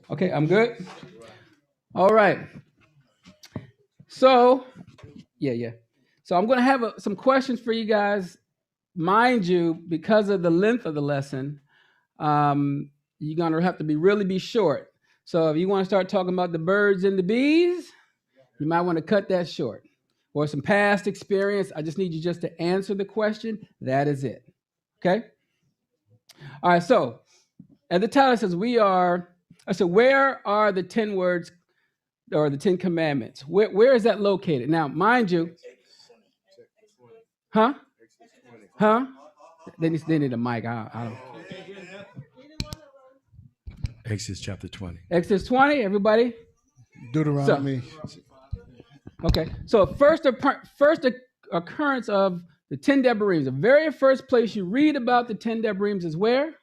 Okay, I'm good. All right. So, yeah. So I'm going to have some questions for you guys. Mind you, because of the length of the lesson, you're going to have to really be short. So if you want to start talking about the birds and the bees, you might want to cut that short. Or some past experience. I just need you just to answer the question. That is it. Okay? All right, so at the title it says where are the 10 words or the 10 commandments? Where is that located? Now, mind you, huh? They need a mic. I don't. Exodus chapter 20. Exodus 20, everybody? Deuteronomy. Okay, so first occurrence of the 10 Deborahs. The very first place you read about the 10 Deborahs is where?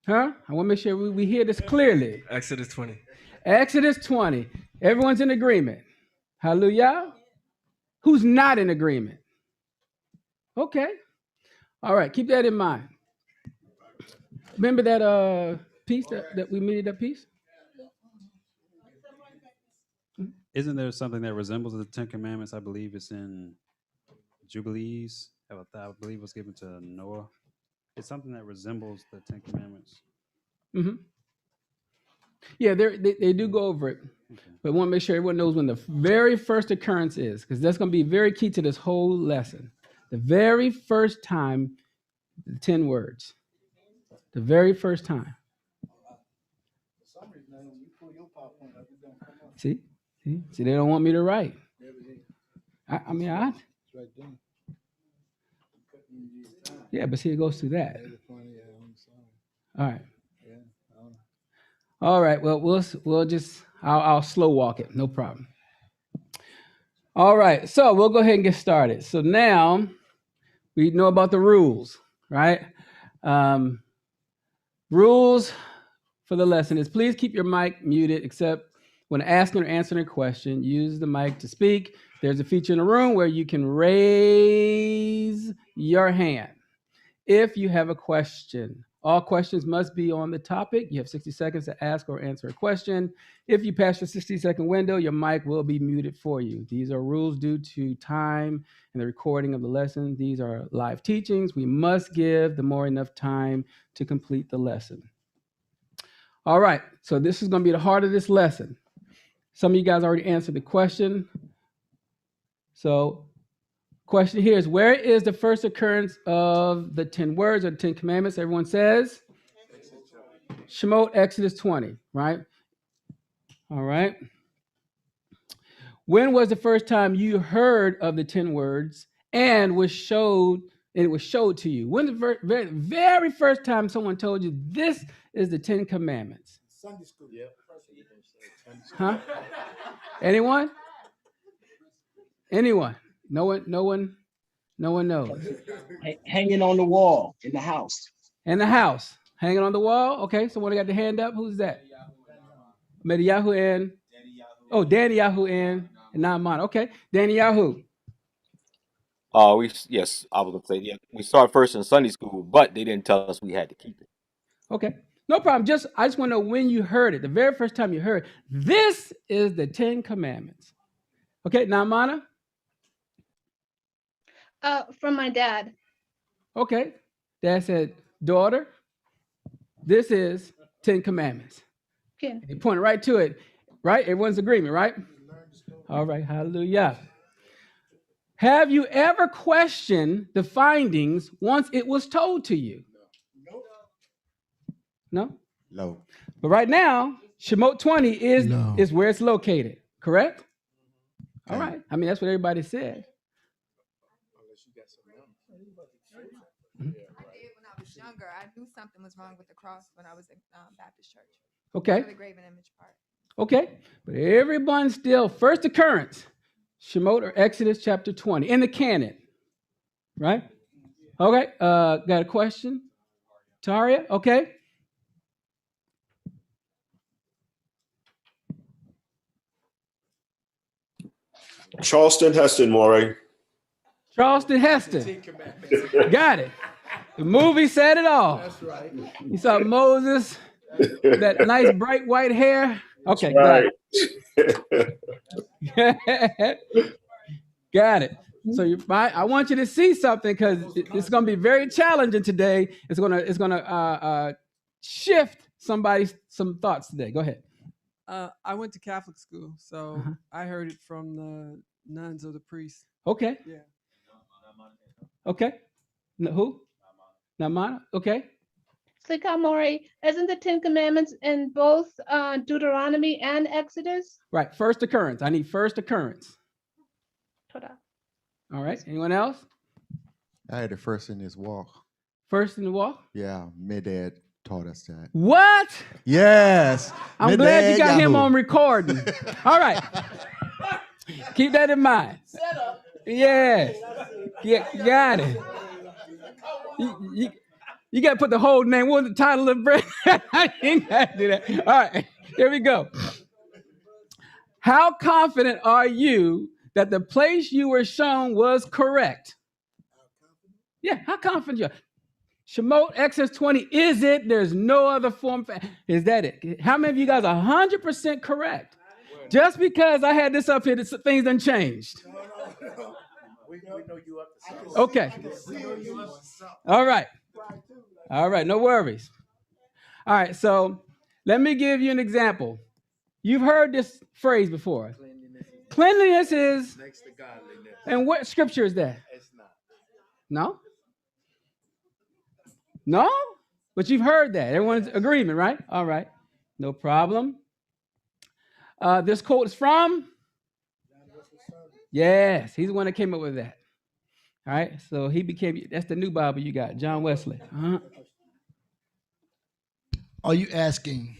Huh? I want to make sure we hear this clearly. Exodus 20. Exodus 20. Everyone's in agreement. Hallelujah. Who's not in agreement? Okay. All right. Keep that in mind. Remember that piece that we made that piece? Isn't there something that resembles the Ten Commandments? I believe it's in Jubilees. I believe it was given to Noah. It's something that resembles the Ten Commandments. Mm-hmm. Yeah, they do go over it. Okay. But I want to make sure everyone knows when the very first occurrence is, because that's going to be very key to this whole lesson. The very first time, the 10 words. The very first time. See, they don't want me to write. Yeah, but see, it goes through that. All right. Well, we'll just I'll slow walk it. No problem. All right. So we'll go ahead and get started. So now we know about the rules, right? Rules for the lesson is please keep your mic muted except when asking or answering a question. Use the mic to speak. There's a feature in the room where you can raise your hand if you have a question. All questions must be on the topic. You have 60 seconds to ask or answer a question. If you pass your 60-second window, your mic will be muted for you. These are rules due to time and the recording of the lesson. These are live teachings. We must give the more enough time to complete the lesson. All right, so this is going to be the heart of this lesson. Some of you guys already answered the question. So question here is, where is the first occurrence of the 10 words or the 10 commandments? Everyone says? Shemot, Exodus 20, right? All right. When was the first time you heard of the 10 words and it was showed to you? When the very first time someone told you this is the 10 commandments? Sunday school. Yeah. Huh? Anyone? No one knows. Hanging on the wall in the house. In the house. Hanging on the wall? Okay, someone got the hand up. Who's that? Mediahu and? Danny Yahu and Naaman. Okay, Danny Yahu. I was gonna say, yeah, we started first in Sunday school, but they didn't tell us we had to keep it. Okay, no problem. I just want to know when you heard it, the very first time you heard, this is the 10 commandments. Okay, Naamana? From my dad. Okay, Dad said, daughter, this is 10 commandments. Okay. He pointed right to it, right? Everyone's agreement, right? All right, hallelujah. Have you ever questioned the findings once it was told to you? No? No. But right now, Shemot 20 is where it's located, correct? All right. I mean, that's what everybody said. I did when I was younger. I knew something was wrong with the cross when I was in Baptist church. Okay. The graven image part. Okay. But everyone still, first occurrence, Shemot or Exodus chapter 20 in the canon, right? Okay. Got a question? Taria? Okay. Charleston Heston, Moreh. Charleston Heston. Got it. The movie said it all. That's right. You saw Moses That nice bright white hair. Okay, right. got it. Got it. So I want you to see something because it's going to be very challenging today. It's gonna shift some thoughts today. Go ahead. I went to Catholic school, so Uh-huh. I heard it from the nuns or the priests. Okay. Yeah. Okay. Who? Namana. Okay. Slika Moreh, isn't the Ten Commandments in both Deuteronomy and Exodus? Right. First occurrence. I need first occurrence. Toda. All right. Anyone else? I had it first in this walk. First in the walk. Yeah, my dad taught us that. What? Yes. I'm glad you got him on recording. All right. Keep that in mind. Yes. Yeah, got it. You got to put the whole name. What was the title of the bread? You got to do that. All right. Here we go. How confident are you that the place you were shown was correct? Yeah, how confident you are? Shemot, Exodus 20, is it? There's no other form. Is that it? How many of you guys are 100% correct? Just because I had this up here, things done changed. No. We know you up to something. Okay. All right. All right, no worries. All right, so let me give you an example. You've heard this phrase before. Cleanliness is Next to godliness. And what scripture is that? It's not. No? No? But you've heard that. Everyone's agreement, right? All right. No problem. This quote is from? Yes, he's the one that came up with that. All right. So that's the new Bible you got, John Wesley. Uh-huh. Are you asking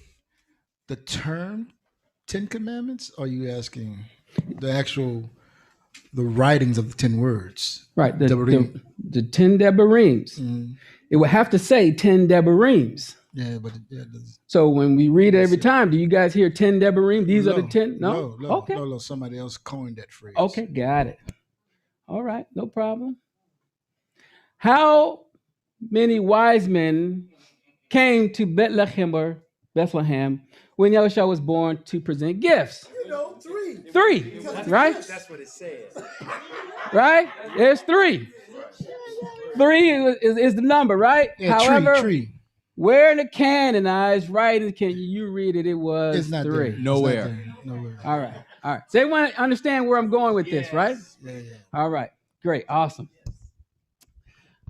the term 10 Commandments? Or are you asking the writings of the 10 words? Right. The 10 Debarim. Mm-hmm. It would have to say 10 Debarim. Yeah, but it does. So when we read it every time, do you guys hear 10 Debarim? These are the 10? No? Okay. No, somebody else coined that phrase. Okay, got it. All right, no problem. How many wise men came to Bethlehem when Yahuah was born to present gifts? 3, right? That's what it says. Right? There's 3. 3 is the number, right? Yeah, However, tree. where in the canonized writing can you read it? It was It's not 3. there. Nowhere. Nowhere. All right. So everyone understand where I'm going with this, right? Yeah. All right. Great. Awesome.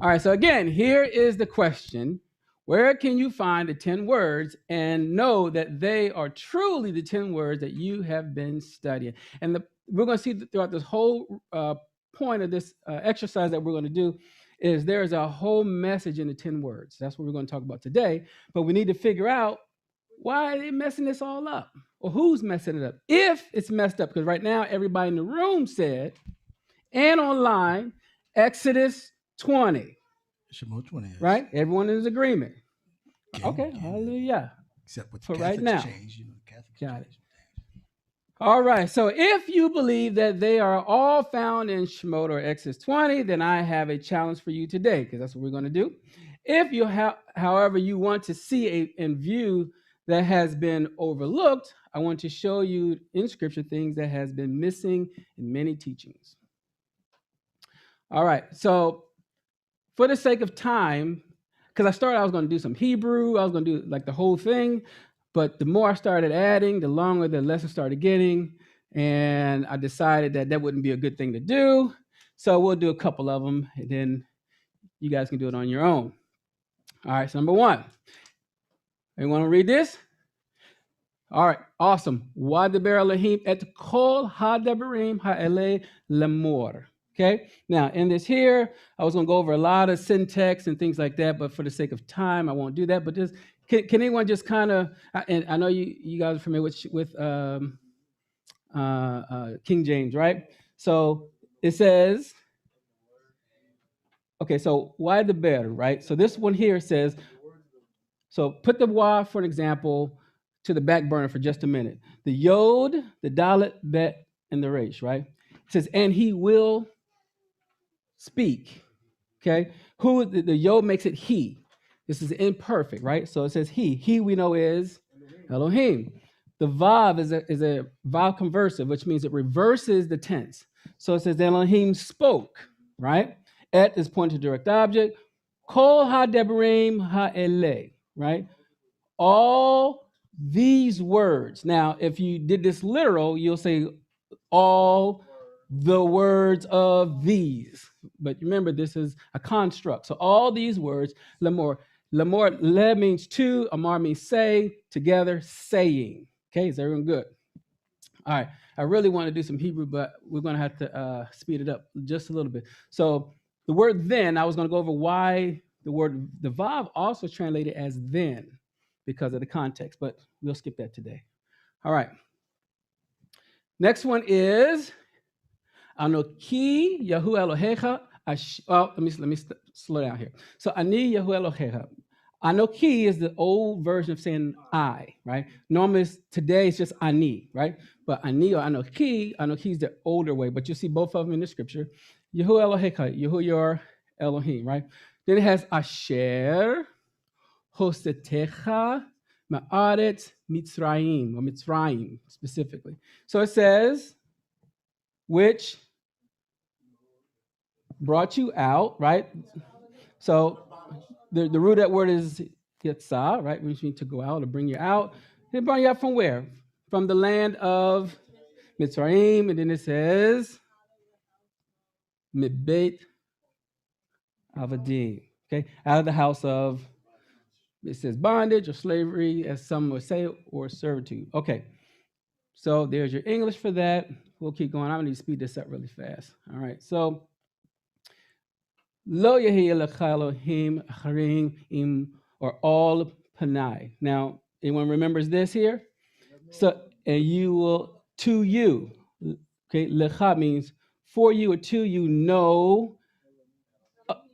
All right. So again, here is the question. Where can you find the 10 words and know that they are truly the 10 words that you have been studying? And we're going to see throughout this whole point of this exercise that we're going to do is there's a whole message in the 10 words. That's what we're going to talk about today. But we need to figure out why are they messing this all up? Or who's messing it up? If it's messed up, because right now everybody in the room said, and online, Exodus 20. Shemot 20. Right? Everyone is agreement. Okay, hallelujah. Except with For Catholics right now. change, Catholics Got it. change. All right, so if you believe that they are all found in Shemot or Exodus 20, then I have a challenge for you today, because that's what we're going to do. If you however, you want to see a view that has been overlooked, I want to show you in Scripture things that has been missing in many teachings. All right, so for the sake of time, because I was going to do some Hebrew, I was going to do like the whole thing, but the more I started adding, the longer the lesson started getting, and I decided that wouldn't be a good thing to do. So we'll do a couple of them, and then you guys can do it on your own. All right, so number 1. You want to read this? All right, awesome. Wadaber Elohim et kol hadaberim ha'ele lemor. Okay, now in this here, I was going to go over a lot of syntax and things like that, but for the sake of time, I won't do that. But just can anyone just kind of, and I know you guys are familiar with King James, right? So it says, okay, so why the bear, right? So this one here says, so put the wa for an example to the back burner for just a minute. The yod, the dalet, bet, and the resh, right? It says, and he will speak. Okay, who the yod makes it he. This is imperfect, right? So it says he. He we know is Elohim. The vav is a vav conversive, which means it reverses the tense. So it says Elohim spoke, right? Et is pointing to direct object. Kol ha-debarim ha-ele, right? All these words. Now, if you did this literal, you'll say all the words of these. But remember, this is a construct. So all these words, lemor, le means to, amar means say, together, saying. Okay, is everyone good? All right, I really want to do some Hebrew, but we're going to have to speed it up just a little bit. So the word then, I was going to go over why the vav also translated as then because of the context, but we'll skip that today. All right. Next one is Anoki Yahuah Elohecha. Let me slow down here. So Ani Yahuah Elohecha. Anoki is the old version of saying I, right? Normally today it's just Ani, right? But Ani or Anoki is the older way, but you see both of them in the scripture. Yahuah Elohecha, Yahuah your Elohim, right? Then it has Asher, Hosetecha, Ma'aretz, Mitzrayim, or Mitzrayim specifically. So it says, which brought you out, right? So the root of that word is Yitzah, right? Which means to go out or bring you out. It brought you out from where? From the land of Mitzrayim. And then it says, Mibet Avadim, okay? Out of the house of, it says bondage or slavery, as some would say, or servitude. Okay, so there's your English for that. We'll keep going. I'm going to speed this up really fast. All right, so Lo yehi elecha Elohim acharim im, or all panai. Now, anyone remembers this here? So, and you will, to you. Okay, lecha means for you or to you, know,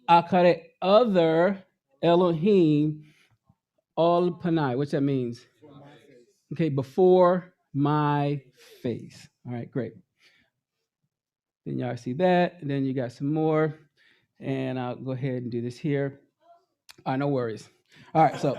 akare, other Elohim, all panai. What's that means? Okay, before my face. All right, great. Then y'all see that, and then you got some more. And I'll go ahead and do this here. All right, no worries. All right, so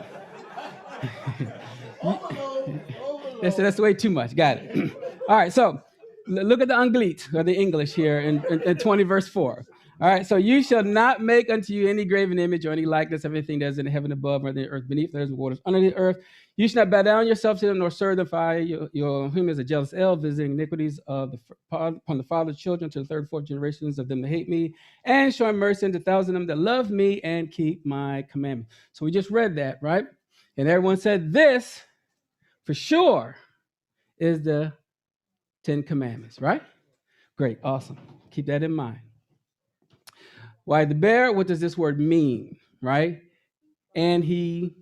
that's way too much. Got it. All right, so look at the Anglit, or the English here in 20 verse 4. All right, so you shall not make unto you any graven image or any likeness of anything that is in the heaven above or the earth beneath, there's waters under the earth. You shall not bow down yourself to them nor serve them, for your whom is a jealous El, visiting iniquities of upon the father's children to the third and fourth generations of them that hate me, and showing mercy unto thousands of them that love me and keep my commandments. So we just read that, right? And everyone said this for sure is the 10 Commandments, right? Great, awesome. Keep that in mind. Why the bear? What does this word mean, right? And he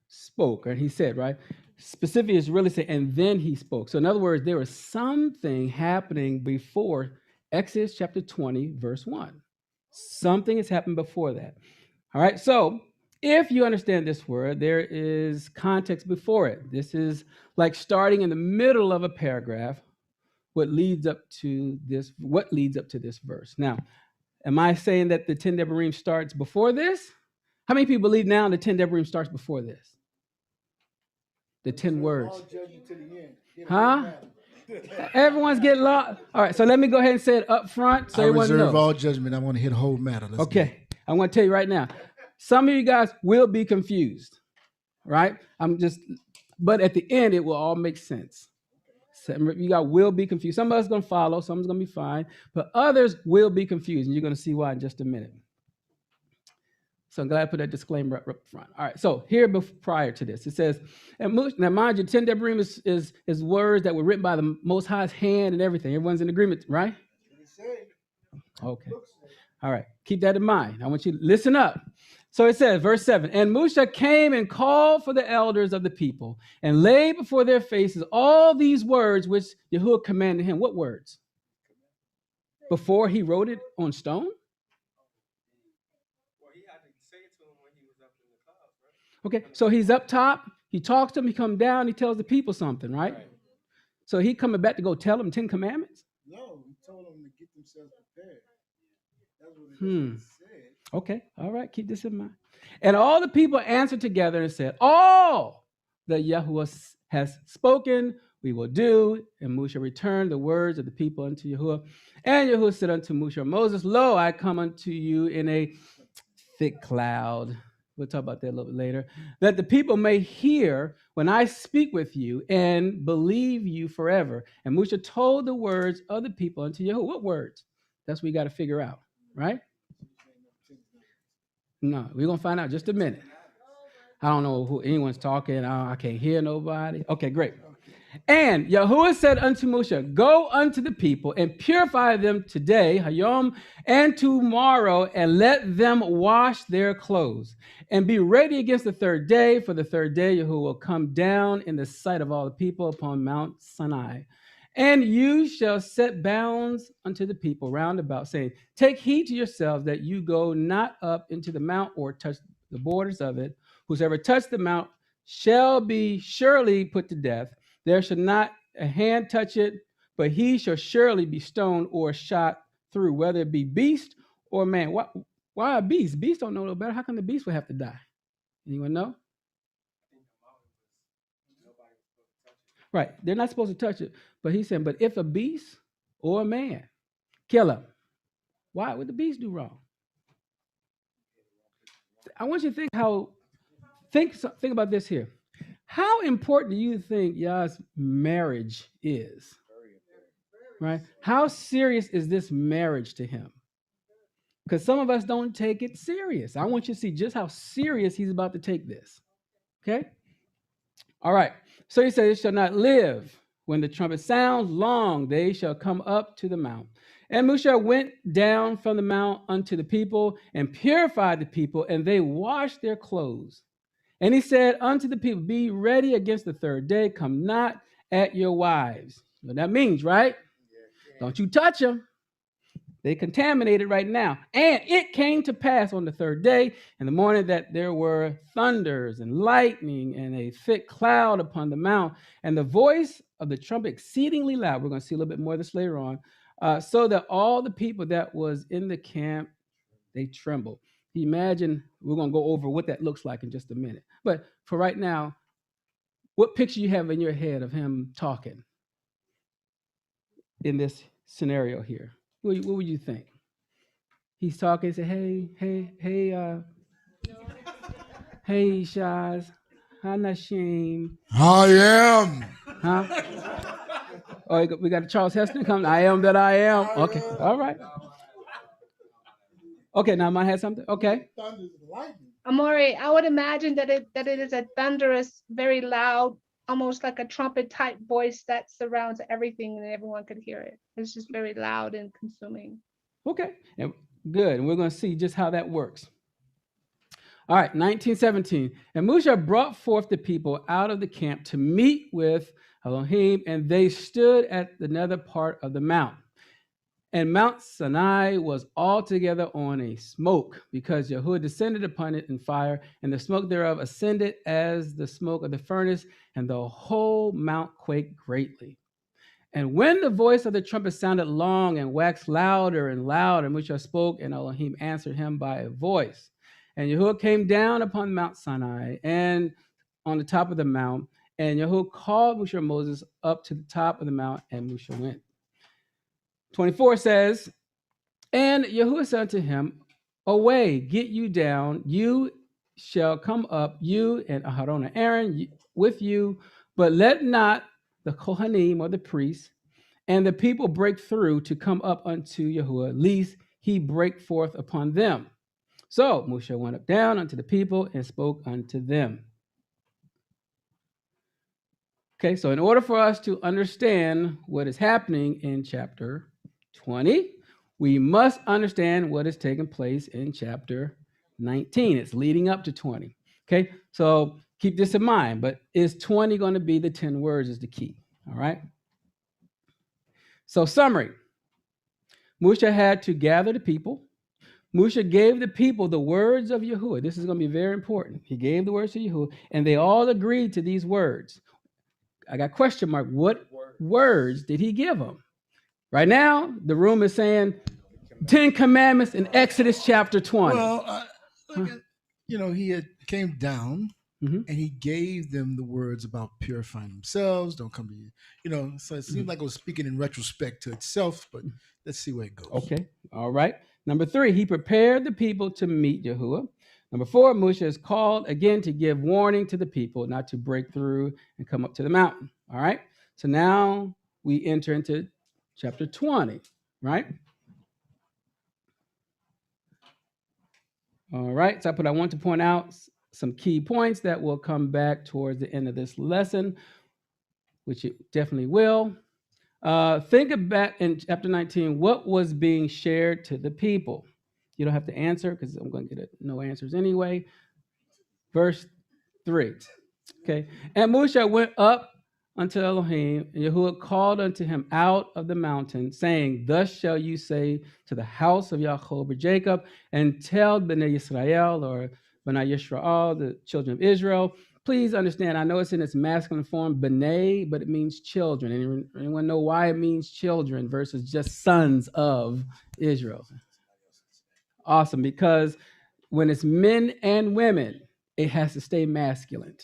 spoke, or he said, right? Specifically, is really saying, and then he spoke. So in other words, there was something happening before Exodus chapter 20, verse 1. Something has happened before that. All right, so if you understand this word, there is context before it. This is like starting in the middle of a paragraph, what leads up to this verse. Now, am I saying that the 10 Devarim starts before this? How many people believe now the 10 Devarim starts before this? The 10 words. Huh? Everyone's getting lost. All right, so let me go ahead and say it up front so I everyone reserve knows. all judgment. I want to hit a whole matter. Let's go. I want to tell you right now. Some of you guys will be confused, right? But at the end, it will all make sense. You guys will be confused. Some of us are going to follow, some is going to be fine, but others will be confused, and you're going to see why in just a minute. So I'm glad I put that disclaimer up front. All right, so here prior to this, it says, and now mind you, 10 Devarim is words that were written by the Most High's hand and everything. Everyone's in agreement, right? Okay. All right, keep that in mind. I want you to listen up. So it says, verse 7, and Moshe came and called for the elders of the people and laid before their faces all these words which Yahuah commanded him. What words? Before he wrote it on stone? Well, he had to say it to him when he was up in the clouds, right? Okay, so he's up top. He talks to them. He comes down. He tells the people something, right? So he coming back to go tell them 10 commandments? No, he told them to get themselves prepared. Okay. All right. Keep this in mind. And all the people answered together and said, all that Yahuah has spoken, we will do. And Moshe returned the words of the people unto Yahuah. And Yahuah said unto Moshe, Moses, lo, I come unto you in a thick cloud. We'll talk about that a little bit later. That the people may hear when I speak with you and believe you forever. And Moshe told the words of the people unto Yahuah. What words? That's what we got to figure out, right? No, we're going to find out in just a minute. I don't know who anyone's talking. I can't hear nobody. Okay, great. And Yahuah said unto Moshe, go unto the people and purify them today, Hayom, and tomorrow, and let them wash their clothes. And be ready against the third day, for the third day Yahuah will come down in the sight of all the people upon Mount Sinai. And you shall set bounds unto the people round about, saying, take heed to yourselves that you go not up into the mount or touch the borders of it. Whosoever touch the mount shall be surely put to death. There shall not a hand touch it, but he shall surely be stoned or shot through, whether it be beast or man. Why a beast? Beasts don't know no better. How come the beast would have to die? Anyone know? Right. They're not supposed to touch it. But he's saying, but if a beast or a man kill him, why would the beast do wrong? I want you to think about this here. How important do you think Yah's marriage is? Right? How serious is this marriage to him? Because some of us don't take it serious. I want you to see just how serious he's about to take this. Okay? All right. So he says, it shall not live. When the trumpet sounds long, they shall come up to the mount. And Moshe went down from the mount unto the people and purified the people, and they washed their clothes. And he said unto the people, be ready against the third day. Come not at your wives. What that means, right? Don't you touch them. They contaminated right now. And it came to pass on the third day in the morning that there were thunders and lightning and a thick cloud upon the mount, and the voice of the trumpet exceedingly loud. We're going to see a little bit more of this later on. So that all the people that was in the camp, they trembled. Imagine, we're going to go over what that looks like in just a minute. But for right now, what picture you have in your head of him talking in this scenario here? What would you think? He's talking, say, hey, Shaz, Hanashim. I am. Huh? Oh, we got Charles Heston coming. I am that I am. Okay, all right. Okay, now I had something. Okay. Moreh, I would imagine that it is a thunderous, very loud, almost like a trumpet type voice that surrounds everything and everyone could hear it. It's just very loud and consuming. Okay, and good. And we're going to see just how that works. All right, 1917. And Moshe brought forth the people out of the camp to meet with Elohim, and they stood at the nether part of the mount. And Mount Sinai was altogether on a smoke, because Yahuah descended upon it in fire, and the smoke thereof ascended as the smoke of the furnace, and the whole mount quaked greatly. And when the voice of the trumpet sounded long and waxed louder and louder, Moshe spoke, and Elohim answered him by a voice. And Yahuah came down upon Mount Sinai and on the top of the mount, and Yahuah called Moshe and Moses up to the top of the mount, and Moshe went. 24 says, and Yahuah said unto him, away, get you down, you shall come up, you and Aharon and Aaron with you, but let not the Kohanim or the priests and the people break through to come up unto Yahuah, lest he break forth upon them. So Moshe went up down unto the people and spoke unto them. Okay, so in order for us to understand what is happening in chapter 20, we must understand what is taking place in chapter 19. It's leading up to 20. Okay, so keep this in mind. But is 20 going to be the 10 words is the key? All right. So summary. Moshe had to gather the people. Moshe gave the people the words of Yahuah. This is going to be very important. He gave the words to Yahuah, and they all agreed to these words. I got question mark. What words did he give them? Right now, the room is saying Ten Commandments in Exodus chapter 20. Well, he had came down and he gave them the words about purifying themselves. Don't come to you. So it seemed like it was speaking in retrospect to itself, but let's see where it goes. Okay. All right. Number 3, he prepared the people to meet Yahuah. Number 4, Moshe is called again to give warning to the people not to break through and come up to the mountain. All right. So now we enter into chapter 20, right? All right. So I want to point out some key points that will come back towards the end of this lesson, which it definitely will. Think about in chapter 19, what was being shared to the people. You don't have to answer because I'm going to get no answers anyway. Verse 3. Okay. And Moshe went up unto Elohim, and Yahuah called unto him out of the mountain, saying, Thus shall you say to the house of Yaakov or Jacob, and tell Bnei Yisrael or Bnei Yisrael, the children of Israel. Please understand, I know it's in its masculine form, Bnei, but it means children. Anyone know why it means children versus just sons of Israel? Awesome, because when it's men and women, it has to stay masculine.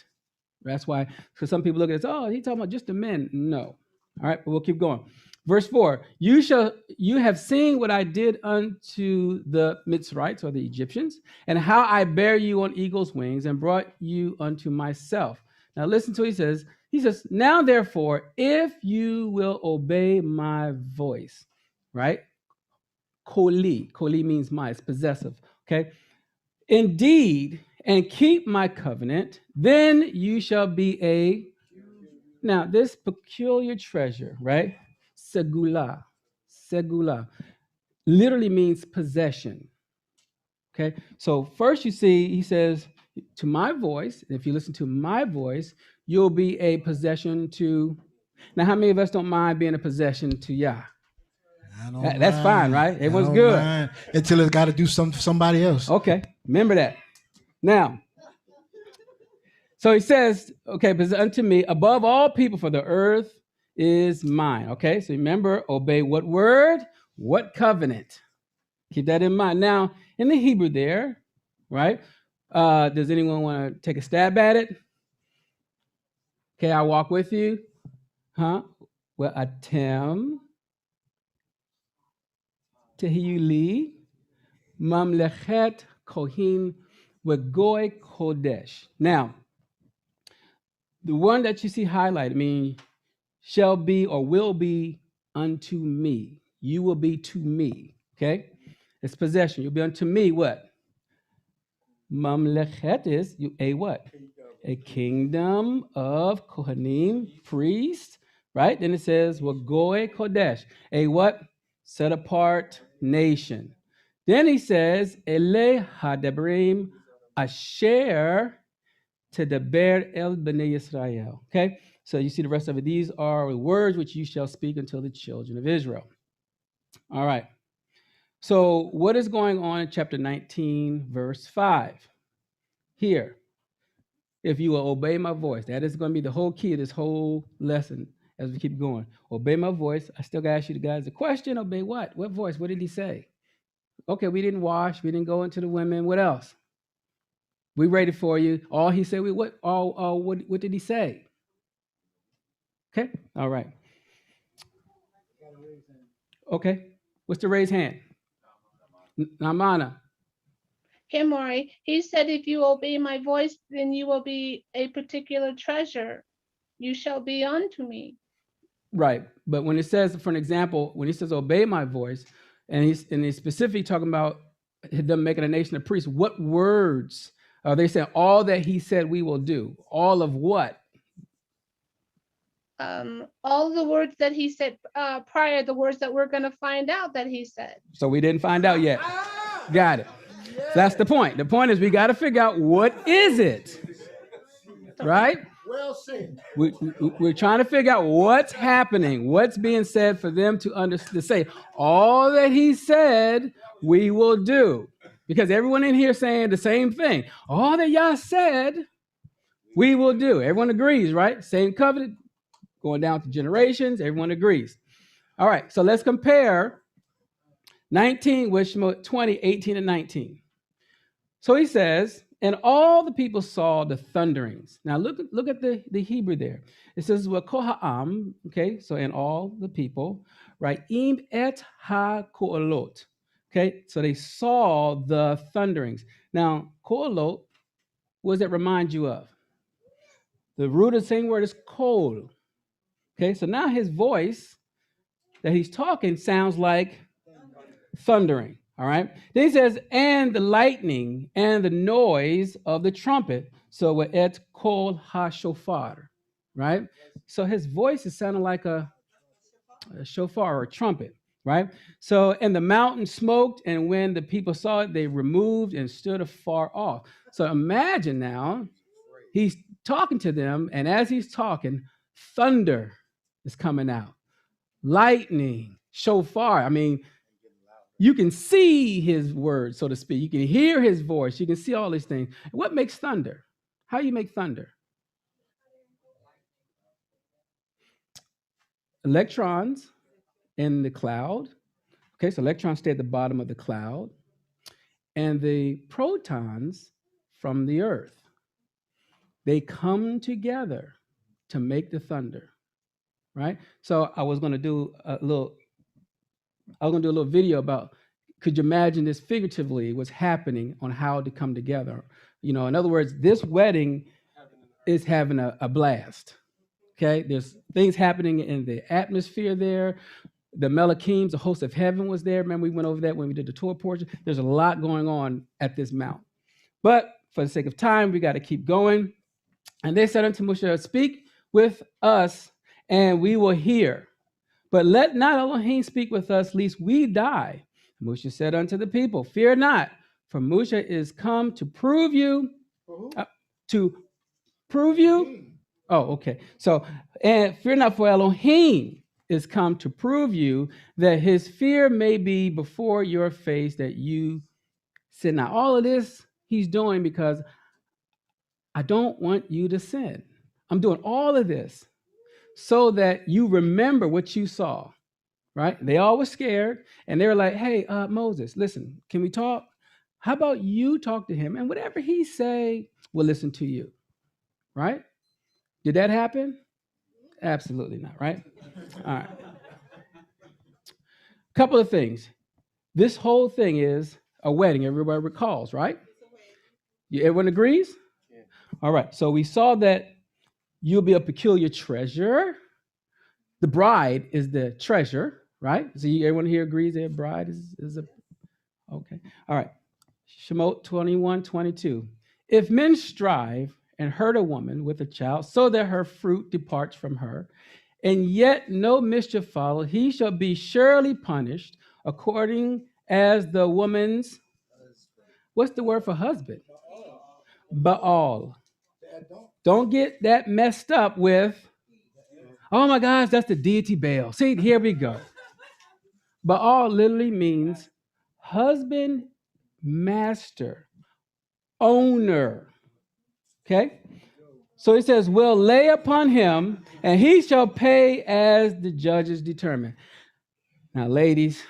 That's why, because some people look at this, oh, he's talking about just the men. No. All right, but we'll keep going. Verse 4, you have seen what I did unto the Mitzrites, or the Egyptians, and how I bear you on eagle's wings and brought you unto myself. Now listen to what he says. He says, now therefore, if you will obey my voice, right? Koli means my, it's possessive, okay? Indeed, and keep my covenant, then you shall be now this peculiar treasure, right? Segula, literally means possession. Okay, so first you see, he says, to my voice, if you listen to my voice, you'll be a possession to. Now, how many of us don't mind being a possession to Yah? That's fine, right? Everyone's good. Mind. Until it's got to do something for somebody else. Okay, remember that. Now, so he says, okay, but unto me, above all people, for the earth is mine. Okay, so remember, obey what word? What covenant? Keep that in mind. Now, in the Hebrew there, right? Does anyone want to take a stab at it? Okay, I'll walk with you. Huh? Well, atem tehiyuli mamlechet kohin v'goy kodesh. Now, the one that you see highlighted, mean shall be or will be unto me. You will be to me. Okay? It's possession. You'll be unto me what? Mamlechet is a what? A kingdom of Kohanim, priests, right? Then it says, Wagoy Kodesh, a what? Set apart nation. Then he says, Ele Hadebrim Asher Tedaber El Bnei Yisrael. Okay? So you see the rest of it. These are the words which you shall speak until the children of Israel. All right. So what is going on in chapter 19, verse 5? Here, if you will obey my voice, that is going to be the whole key of this whole lesson as we keep going. Obey my voice. I still got to ask you guys a question. Obey what? What voice? What did he say? Okay, we didn't wash. We didn't go into the women. What else? We rated for you. All he said, what did he say? Okay, all right. Okay, what's the raised hand? Namana. Okay, Moreh, he said, if you obey my voice, then you will be a particular treasure. You shall be unto me. Right, but when it says, for an example, when he says obey my voice, and he's specifically talking about them making a nation of priests, what words are they saying? All that he said we will do. All of what? All the words that he said prior, the words that we're going to find out that he said. So we didn't find out yet. Got it. So that's the point. The point is we got to figure out what is it, right? Well said. We're trying to figure out what's happening, what's being said for them to understand, to say all that he said we will do. Because everyone in here saying the same thing. All that Yah said we will do. Everyone agrees, right? Same covenant, going down to generations. Everyone agrees. All right, so let's compare 19 with Shemot 20, 18 and 19. So he says, and all the people saw the thunderings. Now look at the Hebrew there. It says, Wakoha'am, okay, so and all the people, right? Im et ha-ko'olot. Okay, so they saw the thunderings. Now, ko'olot, what does that remind you of? The root of the same word is kol. Okay, so now his voice that he's talking sounds like thundering. All right. Then he says, and the lightning and the noise of the trumpet. So et kol ha-shofar, right? So his voice is sounding like a shofar or a trumpet, right? So, and the mountain smoked, and when the people saw it, they removed and stood afar off. So imagine now, he's talking to them, and as he's talking, thunder is coming out, lightning, shofar. I mean, you can see his words, so to speak. You can hear his voice. You can see all these things. What makes thunder? How do you make thunder? Electrons in the cloud. Okay, so electrons stay at the bottom of the cloud. And the protons from the earth, they come together to make the thunder, right? So I was going to do a little video about, could you imagine this figuratively, what's happening on how to come together? You know, in other words, this wedding is having a blast, okay? There's things happening in the atmosphere there. The Melachim, the host of heaven was there. Remember, we went over that when we did the Torah portion. There's a lot going on at this mount. But for the sake of time, we got to keep going. And they said unto Moshe, speak with us, and we will hear. But let not Elohim speak with us, lest we die. Moshe said unto the people, fear not, for Moshe is come to prove you. Oh, okay. So, and fear not, for Elohim is come to prove you, that his fear may be before your face, that you sin. Now, all of this he's doing because I don't want you to sin. I'm doing all of this so that you remember what you saw, right? They all were scared, and they were like, hey, Moses, listen, can we talk? How about you talk to him, and whatever he say, we'll listen to you, right? Did that happen? Absolutely not, right? All right. Couple of things. This whole thing is a wedding, everybody recalls, right? Everyone agrees? Yeah. All right. So we saw that you'll be a peculiar treasure. The bride is the treasure, right? So everyone here agrees that bride is a... Okay. All right. Shemot 21:22. If men strive and hurt a woman with a child so that her fruit departs from her, and yet no mischief follow, he shall be surely punished according as the woman's, what's the word for husband? Baal. Don't get that messed up with, oh my gosh, that's the deity Baal. See, here we go. Baal literally means husband, master, owner. Okay? So he says, will lay upon him, and he shall pay as the judges determine. Now, ladies,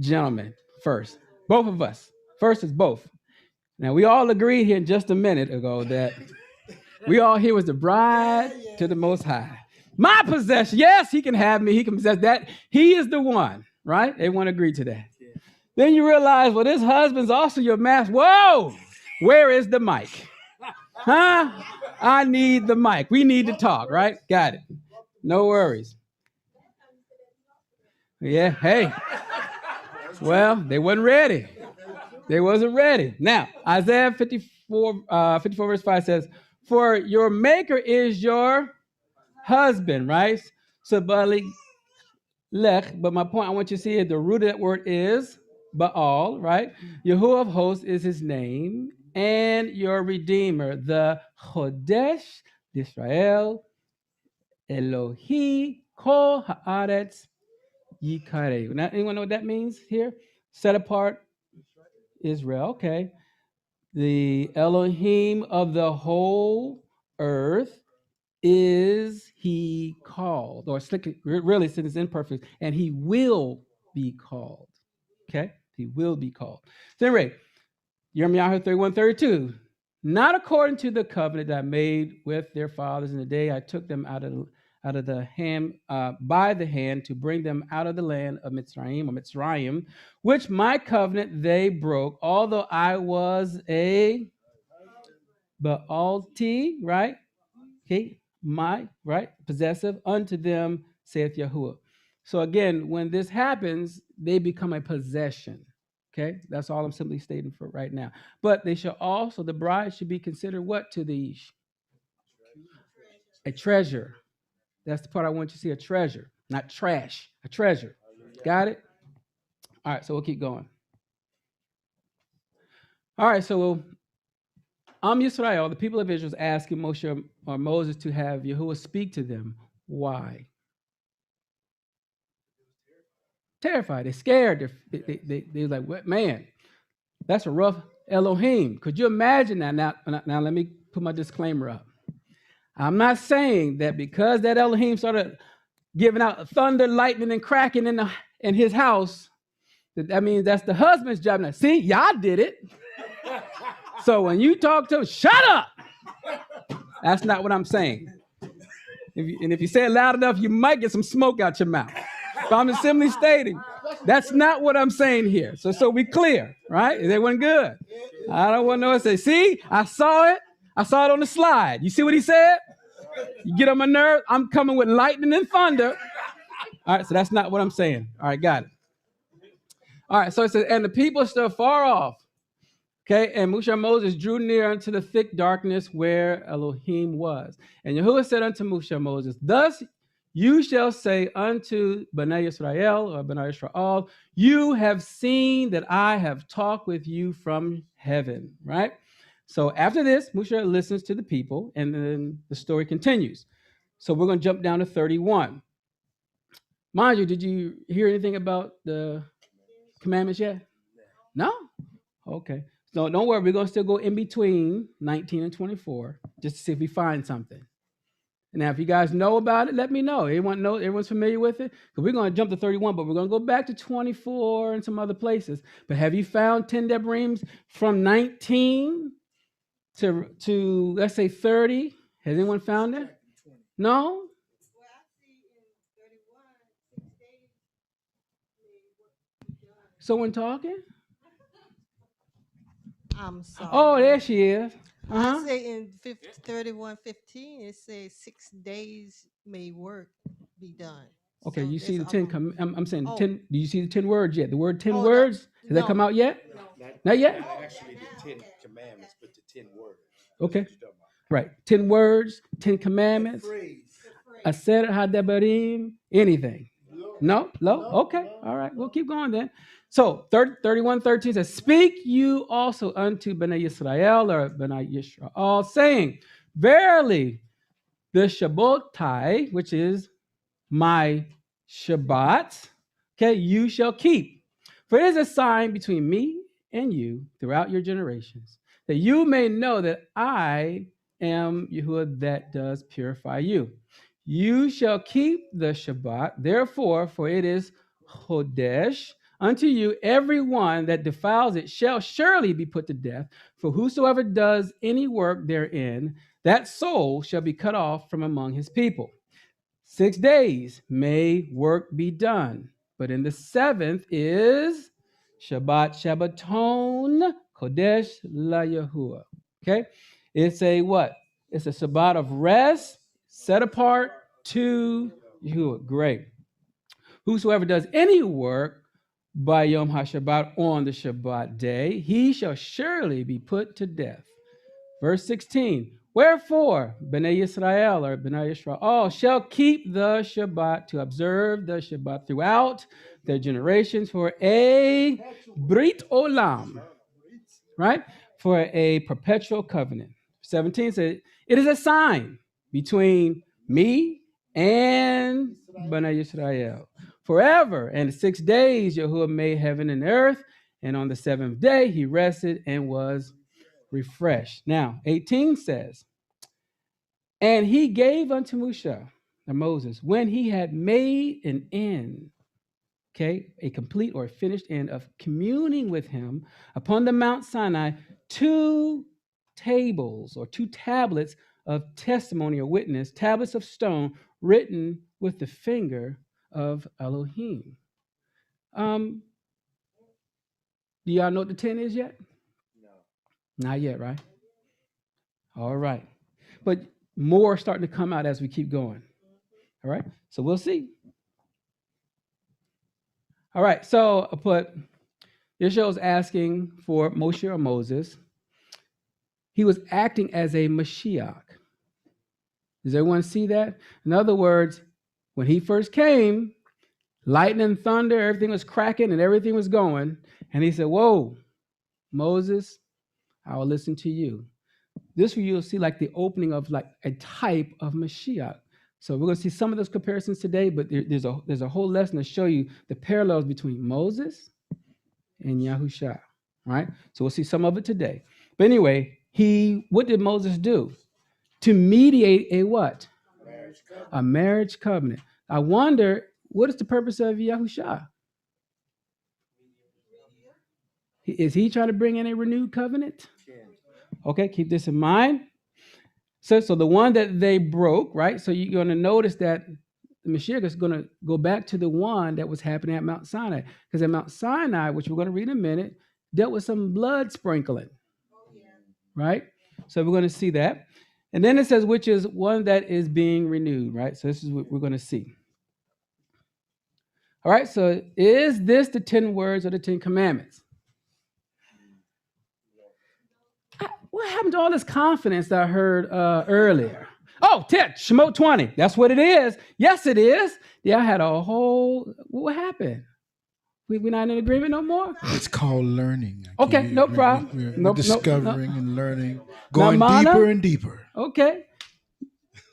gentlemen, first, both of us. First is both. Now, we all agreed here just a minute ago that we all here was the bride to the Most High. My possession, yes, he can have me. He can possess that. He is the one, right? Everyone agreed to that. Yeah. Then you realize, well, this husband's also your master. Whoa, where is the mic? Huh? I need the mic. We need to talk, right? Got it. No worries. Yeah, hey. Well, they wasn't ready. They wasn't ready. Now, Isaiah 54 verse 5 says, for your maker is your husband, right? So, but my point I want you to see is the root of that word is Baal, right? Yahuah of hosts is his name, and your redeemer, the Chodesh Israel, Elohi Kol Haaretz Yikareu. Now, anyone know what that means here? Set apart Israel, okay. The Elohim of the whole earth is he called, or really since it's imperfect, and he will be called. Okay? He will be called. So anyway, Yirmiyahu 31:32. Not according to the covenant that I made with their fathers in the day I took them out of the hand by the hand to bring them out of the land of Mitzrayim, which my covenant they broke, although I was a Baalti, right? Okay, my right possessive unto them, saith Yahuah. So again, when this happens, they become a possession. Okay, that's all I'm simply stating for right now. But they shall also, the bride should be considered what to the Ish? A treasure. That's the part I want you to see, a treasure, not trash, a treasure. Got it? All right, so we'll keep going. All right, so Yisrael, the people of Israel, is asking Moshe or Moses to have Yahuah speak to them. Why? Terrified. They're scared. They're like, what, man, that's a rough Elohim. Could you imagine that? Now, let me put my disclaimer up. I'm not saying that because that Elohim started giving out thunder, lightning, and cracking in his house, that means that's the husband's job. Now, see, y'all did it. So when you talk to him, shut up. That's not what I'm saying. If you say it loud enough, you might get some smoke out your mouth. So I'm simply stating, that's not what I'm saying here. So we clear, right? They weren't good. I don't want to say, see, I saw it. I saw it on the slide. You see what he said? You get on my nerve. I'm coming with lightning and thunder. All right, so that's not what I'm saying. All right, got it. All right, so it says, and the people stood far off. Okay, and Moshe and Moses drew near unto the thick darkness where Elohim was. And Yahuah said unto Moshe and Moses, thus you shall say unto Bnei Yisrael, or Bnei Yisrael, you have seen that I have talked with you from heaven, right? So after this, Moshe listens to the people, and then the story continues. So we're going to jump down to 31. Mind you, did you hear anything about the commandments yet? No? Okay. So don't worry, we're going to still go in between 19 and 24, just to see if we find something. Now, if you guys know about it, let me know. Everyone's familiar with it? So we're going to jump to 31, but we're going to go back to 24 and some other places. But have you found 10 Debrims from 19 to let's say 30? Has anyone found it? No? Someone talking? I'm sorry. Oh, there she is. I say in 31:15, it says 6 days may work be done. Okay, So you see the there's 10. I'm saying Oh. 10. Do you see the 10 words yet? The word 10 Oh, words? Has no. that come out yet? Not yet? Not actually the 10 commandments, but the 10 words. Okay. Right. 10 words, 10 commandments. Aser hadebarim, anything. No? Low? Okay. All right. We'll keep going then. So 31:13 says, speak you also unto Bnei Yisrael, or Bnei Yisrael, saying, verily, the Shabbatai, which is my Shabbat, okay, you shall keep. For it is a sign between me and you throughout your generations, that you may know that I am Yahuah that does purify you. You shall keep the Shabbat, therefore, for it is Chodesh unto you. Everyone that defiles it shall surely be put to death. For whosoever does any work therein, that soul shall be cut off from among his people. 6 days may work be done, but in the seventh is Shabbat Shabbaton Kodesh La Yahuah. Okay, it's a what? It's a Shabbat of rest, set apart to Yahuah. Great. Whosoever does any work by Yom HaShabbat on the Shabbat day, he shall surely be put to death. Verse 16, wherefore Bnei Yisrael, or Bnei Yisrael, shall keep the Shabbat, to observe the Shabbat throughout their generations for a Brit Olam, right? For a perpetual covenant. 17 says, it is a sign between me and Bnei Yisrael forever. And 6 days Yahuah made heaven and earth, and on the seventh day he rested and was refreshed. Now, 18 says, and he gave unto Moses, when he had made an end okay, a complete or finished end of communing with him upon the Mount Sinai, 2 tables or 2 tablets of testimony or witness, tablets of stone written with the finger of Elohim. Do y'all know what the 10 is yet? No. Not yet, right? All right. But more starting to come out as we keep going. All right. So we'll see. All right. So I put, Israel's asking for Moshe or Moses. He was acting as a Mashiach. Does everyone see that? In other words, when he first came, lightning, thunder, everything was cracking and everything was going. And he said, whoa, Moses, I will listen to you. This you'll see like the opening of like a type of Mashiach. So we're going to see some of those comparisons today, but there's a whole lesson to show you the parallels between Moses and Yahusha, right? So we'll see some of it today. But anyway, what did Moses do? To mediate a what? A marriage covenant. I wonder, what is the purpose of Yahusha? Is he trying to bring in a renewed covenant? Okay, keep this in mind. So the one that they broke, right? So you're going to notice that the Mashiach is going to go back to the one that was happening at Mount Sinai. Because at Mount Sinai, which we're going to read in a minute, dealt with some blood sprinkling. Right? So we're going to see that. And then it says, which is one that is being renewed, right? So this is what we're going to see. All right, so is this the 10 words or the 10 commandments? What happened to all this confidence that I heard earlier? Oh, 10, Shemot 20. That's what it is. Yes, it is. Yeah, I had a whole, what happened? We're not in agreement no more? It's called learning. Okay, no problem. We're discovering and learning, going deeper and deeper. Okay.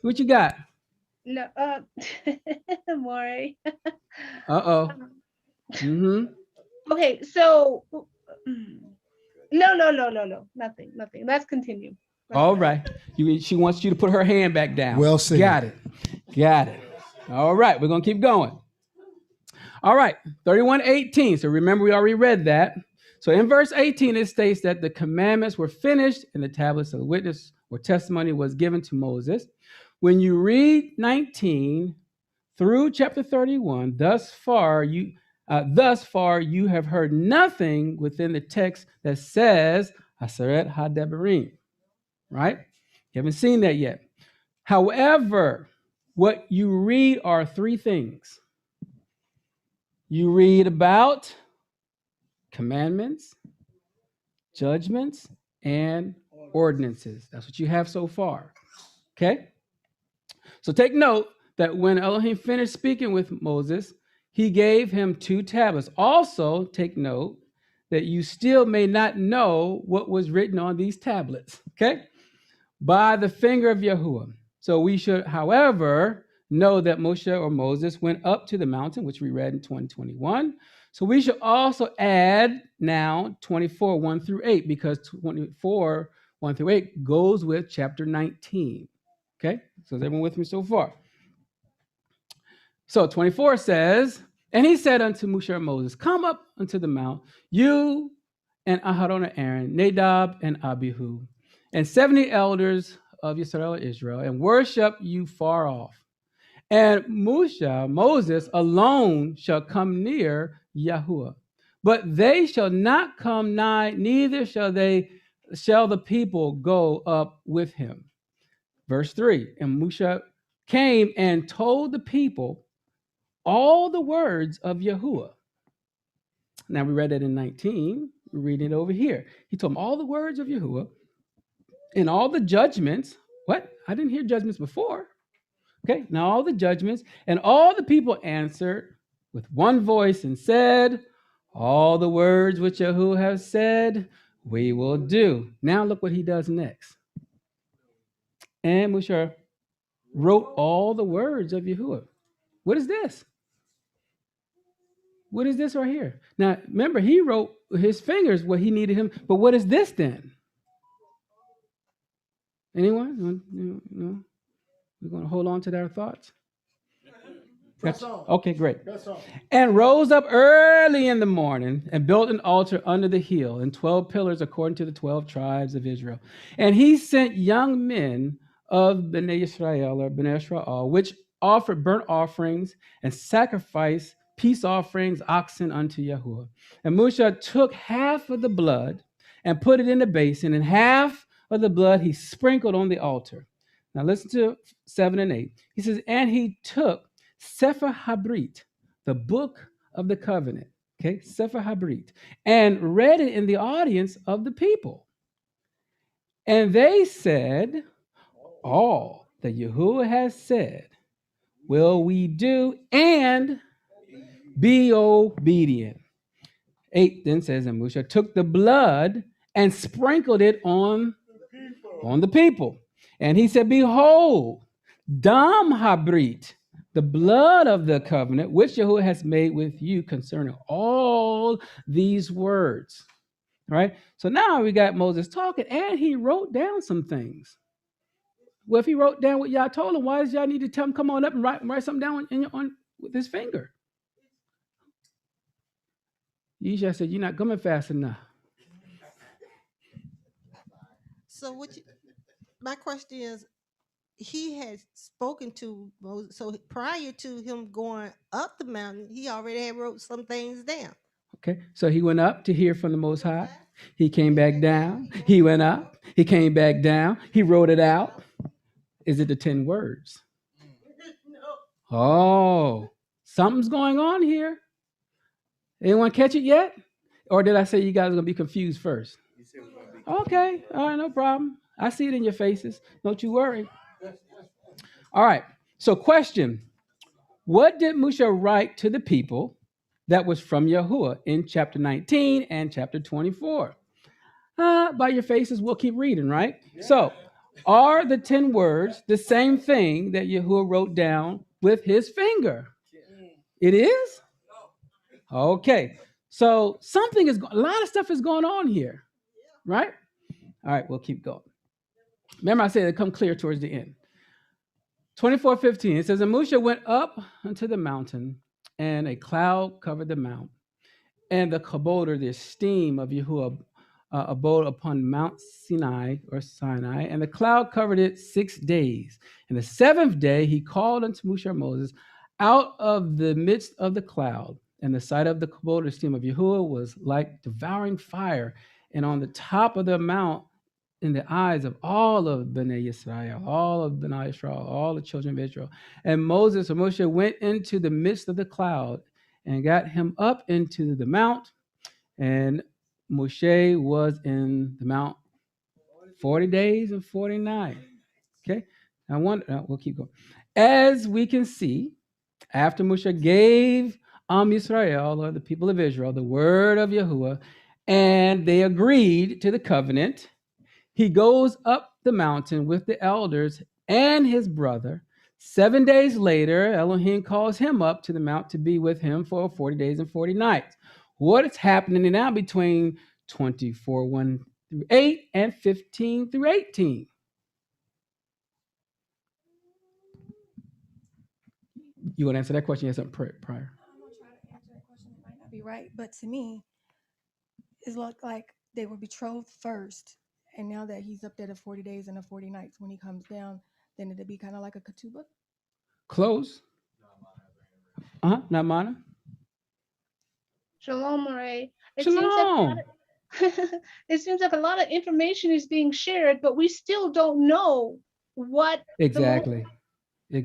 What you got? No, Moreh. Uh-oh. Mm-hmm. Okay, so no, nothing. Let's continue. All right. She wants you to put her hand back down. Well said. Got it. All right, we're going to keep going. All right, 31:18. So remember, we already read that. So in verse 18, it states that the commandments were finished and the tablets of the witness or testimony was given to Moses. When you read 19 through chapter 31, thus far you have heard nothing within the text that says Aseret HaDebarim, right? You haven't seen that yet. However, what you read are 3 things. You read about commandments, judgments, and ordinances. That's what you have so far. Okay? So take note that when Elohim finished speaking with Moses, he gave him 2 tablets. Also, take note that you still may not know what was written on these tablets. Okay? By the finger of Yahuah. So we should, however, know that Moshe or Moses went up to the mountain, which we read in 2021. So we should also add now 24, 1 through 8, because 24, 1 through 8 goes with chapter 19. Okay? So is everyone with me so far? So 24 says, and he said unto Moshe and Moses, come up unto the mount, you and Aharon and Aaron, Nadab and Abihu, and 70 elders of Israel, and worship you far off. And Moses alone shall come near Yahuah, but they shall not come nigh, neither shall the people go up with him. Verse 3, and Moshe came and told the people all the words of Yahuah. Now we read that in 19, we're reading it over here. He told them all the words of Yahuah and all the judgments. What? I didn't hear judgments before. Okay, now all the judgments, and all the people answered with one voice and said, all the words which Yahuah has said, we will do. Now look what he does next. And Moshe wrote all the words of Yahuah. What is this? What is this right here? Now, remember, he wrote his fingers what he needed him, but what is this then? Anyone? No? We're going to hold on to their thoughts. Press on. Okay, great. Press on. And rose up early in the morning and built an altar under the hill and 12 pillars according to the 12 tribes of Israel. And he sent young men of Bnei Israel or Bnei Israel, which offered burnt offerings and sacrificed peace offerings, oxen unto Yahuah. And Moshe took half of the blood and put it in the basin, and half of the blood he sprinkled on the altar. Now listen to 7 and 8. He says, and he took Sefer Habrit, the book of the covenant, okay, Sefer Habrit, and read it in the audience of the people. And they said, all that Yahuah has said will we do and be obedient. 8 then says, and Moshe took the blood and sprinkled it on the people. And he said, behold, Dam Habrit, the blood of the covenant, which Yahuah has made with you concerning all these words. Right? So now we got Moses talking, and he wrote down some things. Well, if he wrote down what y'all told him, why does y'all need to tell him, come on up and write something down on with his finger? Yeshua said, you're not coming fast enough. So my question is, he had spoken to Moses, so prior to him going up the mountain, he already had wrote some things down. Okay, so he went up to hear from the Most High. He came back down. He went up. He came back down. He wrote it out. Is it the 10 words? No. Oh, something's going on here. Anyone catch it yet? Or did I say you guys are going to be confused first? Okay, all right, no problem. I see it in your faces. Don't you worry. All right, so question. What did Moshe write to the people that was from Yahuah in chapter 19 and chapter 24? By your faces, we'll keep reading, right? Yeah. So, are the 10 words the same thing that Yahuah wrote down with his finger? It is? Okay. So, a lot of stuff is going on here, right? All right, we'll keep going. Remember I said it come clear towards the end. 24:15, it says, and Moshe went up unto the mountain, and a cloud covered the mount. And the kabod, or the esteem of Yahuah, abode upon Mount Sinai, and the cloud covered it 6 days. And the 7th day he called unto Moshe Moses out of the midst of the cloud. And the sight of the kabod, or esteem of Yahuah, was like devouring fire. And on the top of the mount, in the eyes of all of Bnei Israel, all of Bnei Israel, all the children of Israel. And Moses, or Moshe, went into the midst of the cloud and got him up into the mount. And Moshe was in the mount 40 days and 40 nights. Okay, we'll keep going. As we can see, after Moshe gave Israel, or the people of Israel, the word of Yahuah, and they agreed to the covenant, he goes up the mountain with the elders and his brother. 7 days later, Elohim calls him up to the mount to be with him for 40 days and 40 nights. What is happening now between 24:1-8 and 15-18? You want to answer that question? You had something prior. I'm going to try to answer that question. It might not be right, but to me, it looked like they were betrothed first. And now that he's up there to 40 days and the 40 nights, when he comes down, then it'd be kind of like a ketubah? Close. Not mana. Shalom, Moreh. Shalom. It seems like a lot of information is being shared, but we still don't know what exactly gave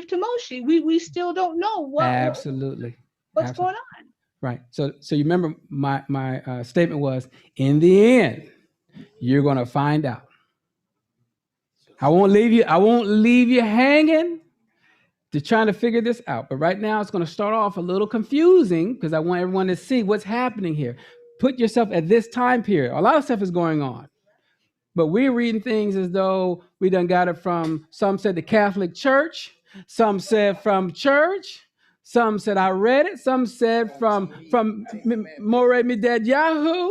to Moshe. We still don't know what absolutely what's going on. Right. So you remember my statement was, in the end, you're going to find out. I won't leave you hanging to trying to figure this out. But right now it's going to start off a little confusing because I want everyone to see what's happening here. Put yourself at this time period. A lot of stuff is going on. But we're reading things as though we done got it from, some said the Catholic Church, some said from church, some said I read it, some said from Moreh Lamadyahu.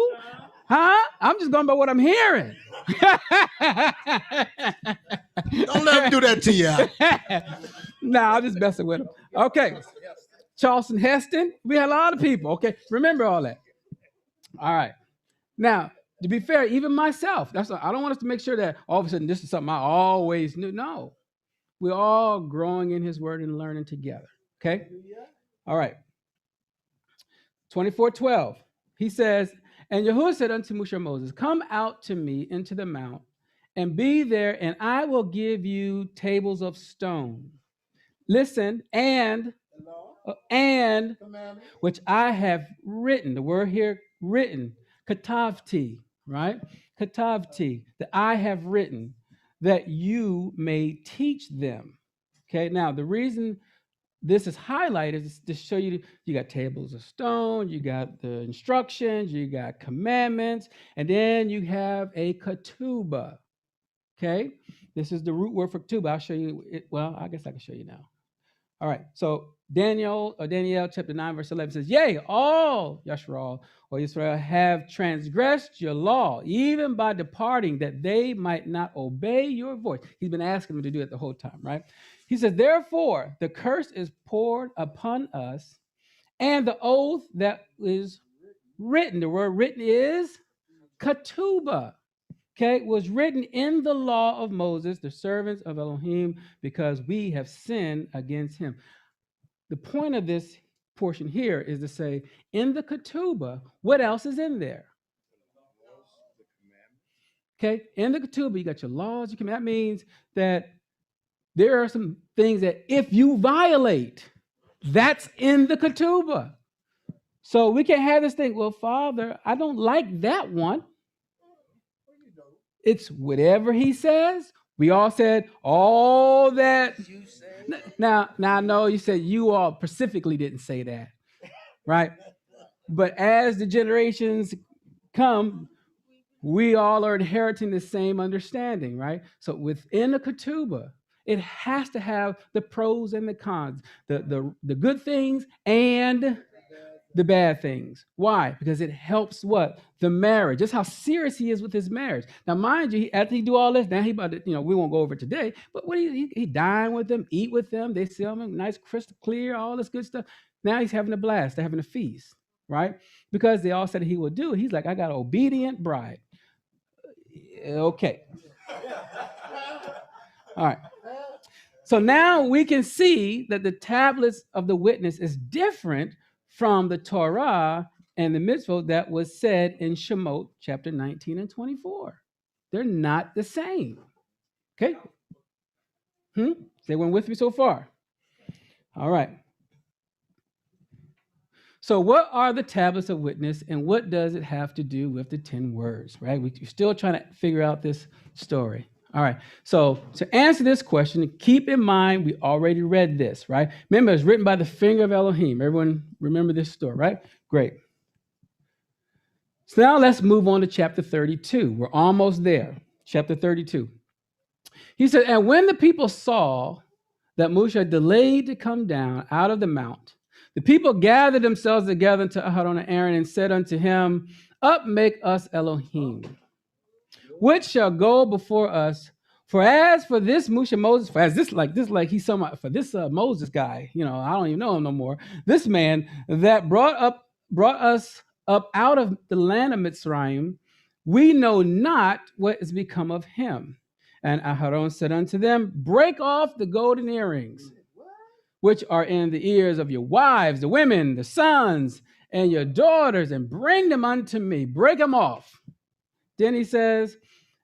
I'm just going by what I'm hearing. Don't let him do that to you. Nah, I'm just messing with him. Okay. Charleston Heston. We had a lot of people. Okay. Remember all that. All right. Now, to be fair, even myself, I don't want us to make sure that all of a sudden this is something I always knew. No. We're all growing in his word and learning together. Okay? All right. 24:12. He says, and Yahuah said unto Moses, come out to me into the mount and be there, and I will give you tables of stone. Listen, and which I have written, the word here written, katavti, right? Katavti, that I have written, that you may teach them. Okay, now the reason this is highlighted is to show you got tables of stone, you got the instructions, you got commandments, and then you have a ketubah. Okay, this is the root word for ketubah. I'll show you it. Well, I guess I can show you now. All right, so Daniel chapter 9, verse 11 says, yea, all Yashral or Israel have transgressed your law, even by departing, that they might not obey your voice. He's been asking them to do it the whole time, right? He says, therefore, the curse is poured upon us, and the oath that is written, the word written is ketubah. Okay, was written in the law of Moses, the servants of Elohim, because we have sinned against him. The point of this portion here is to say, in the ketubah, what else is in there? Okay, in the ketubah, you got your laws. That means that there are some things that if you violate, that's in the ketubah. So we can't have this thing, well, Father, I don't like that one. It's whatever he says. We all said all that. Now I know you said you all specifically didn't say that, right? But as the generations come, we all are inheriting the same understanding, right? So within a ketubah, it has to have the pros and the cons, the good things and the bad things. Why? Because it helps what? The marriage. Just how serious he is with his marriage. Now, mind you, after he do all this, now he about to, we won't go over it today, but what he dine with them, eat with them, they sell him nice, crystal clear, all this good stuff. Now he's having a blast. They're having a feast, right? Because they all said he would do it. He's like, I got an obedient bride. Okay. All right. So now we can see that the tablets of the witness is different from the Torah and the mitzvot that was said in Shemot chapter 19 and 24. They're not the same. Okay? They went with me so far. All right. So what are the tablets of witness, and what does it have to do with the 10 words, right? We're still trying to figure out this story. All right, so to answer this question, keep in mind we already read this, right? Remember, it's written by the finger of Elohim. Everyone remember this story, right? Great. So now let's move on to chapter 32. We're almost there. Chapter 32. He said, and when the people saw that Moshe delayed to come down out of the mount, the people gathered themselves together to Aharon and Aaron and said unto him, up, make us Elohim, which shall go before us. For as for this Moses, for as this like he's somewhat for this Moses guy, I don't even know him no more. This man that brought us up out of the land of Mitzrayim, we know not what is become of him. And Aharon said unto them, break off the golden earrings, which are in the ears of your wives, the women, the sons, and your daughters, and bring them unto me. Break them off. Then he says,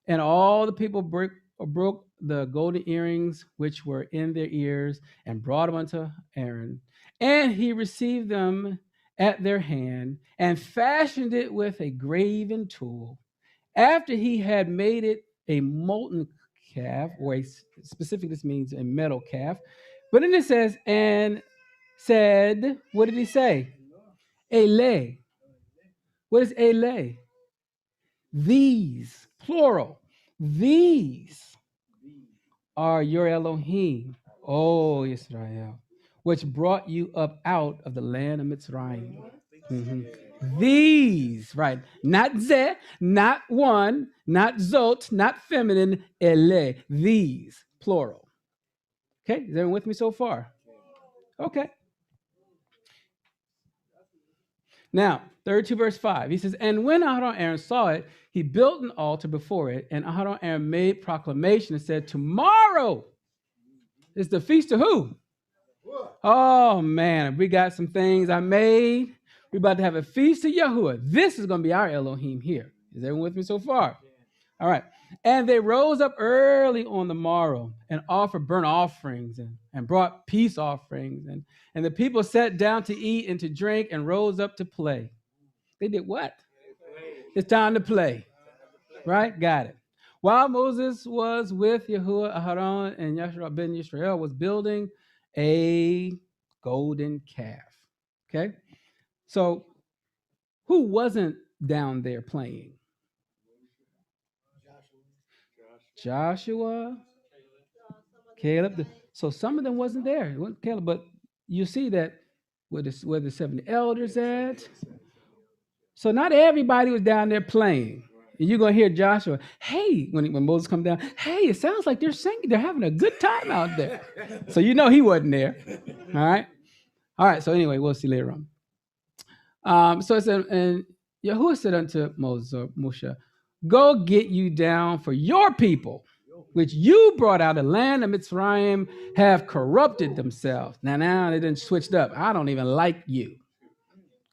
and all the people broke the golden earrings which were in their ears and brought them unto Aaron. And he received them at their hand and fashioned it with a graven tool. After he had made it a molten calf, or specifically this means a metal calf. But then it says, and said, what did he say? Ele. What is Ele? These, plural, these are your Elohim, O Israel, which brought you up out of the land of Mitzrayim. These, right? Not ze, not one, not zot, not feminine, ele, these. plural. Okay, is everyone with me so far? Okay. Now, 32 verse 5, he says, and when Aaron saw it, he built an altar before it, and Aaron made proclamation and said, tomorrow is the feast of who? Oh, man, we got some things I made. We're about to have a feast of Yahuah. This is going to be our Elohim here. Is everyone with me so far? All right. And they rose up early on the morrow and offered burnt offerings and brought peace offerings. And the people sat down to eat and to drink and rose up to play. They did what? It's time to play. Right? Got it. While Moses was with Yahuah, Aharon, and Yashua ben Yisrael was building a golden calf. Okay? So who wasn't down there playing? Joshua, Caleb. So some of them wasn't there. It wasn't Caleb, but you see that where the 70 elders at. So not everybody was down there playing. And you're going to hear Joshua, hey, when Moses come down, hey, it sounds like they're singing. They're having a good time out there. So you know he wasn't there. All right. All right. So anyway, we'll see later on. So it said, and Yahuah said unto Moses, or Moshe, go get you down, for your people, which you brought out of the land of Mitzrayim, have corrupted themselves. Now they done switched up. I don't even like you.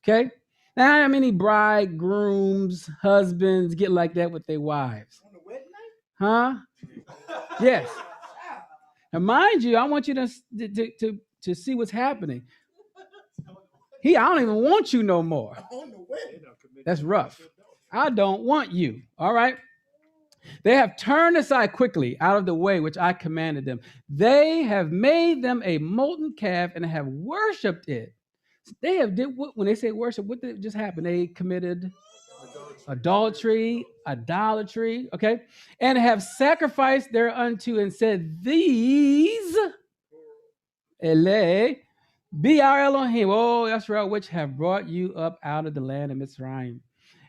Okay? Now, how many bridegrooms, husbands get like that with their wives? Huh? Yes. And mind you, I want you to see what's happening. I don't even want you no more. That's rough. I don't want you. All right? They have turned aside quickly out of the way which I commanded them. They have made them a molten calf and have worshipped it. They have did what, when they say worship, what did just happen? They committed adultery, idolatry, okay? And have sacrificed thereunto and said, these, Ele, be our Elohim. Oh, that's right, which have brought you up out of the land of Mitzrayim.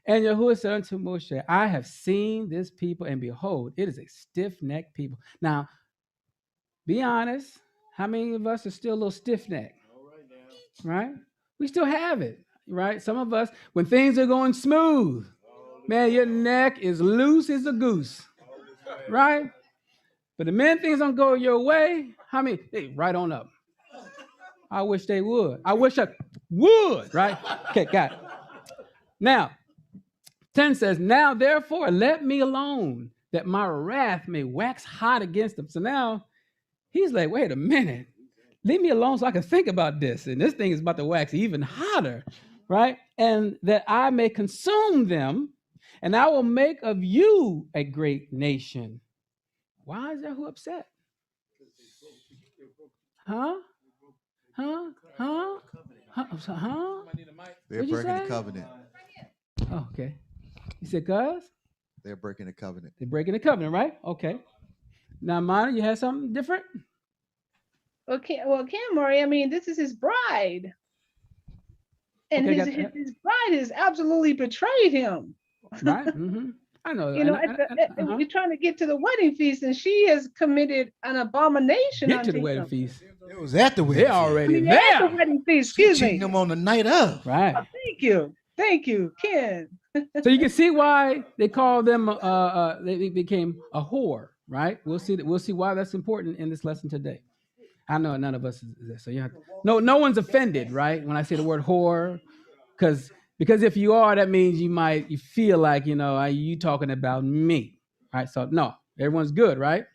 And Yahuah said unto Moshe, I have seen this people, and behold, it is a stiff-necked people. Now, be honest, how many of us are still a little stiff-necked? Right? We still have it, right? Some of us, when things are going smooth, man, your neck is loose as a goose, right? But the minute things don't go your way, how many? They right on up. I wish they would. I wish I would, right? Okay, got it. Now, 10 says, now therefore let me alone, that my wrath may wax hot against them. So now he's like, wait a minute. Leave me alone so I can think about this. And this thing is about to wax even hotter, right? And that I may consume them, and I will make of you a great nation. Why is Yahuah upset? Huh? They're breaking the covenant. Oh, okay. You said, cuz? They're breaking the covenant. They're breaking the covenant, right? Okay. Now, Mana, you had something different? Okay, well, Moreh, I mean, this is his bride. And okay, his bride has absolutely betrayed him. Right? Mm-hmm. I know. You know, we're trying to get to the wedding feast, and she has committed an abomination. Get to the wedding feast. It was at the wedding. They're already there. At the wedding feast. Excuse me. Them on the night of. Right. Oh, thank you, Ken. So you can see why they call them. They became a whore, right? We'll see why that's important in this lesson today. I know none of us is there, so you have no one's offended, right? When I say the word whore, because if you are, that means you feel like, are you talking about me? All right, so no, everyone's good, right?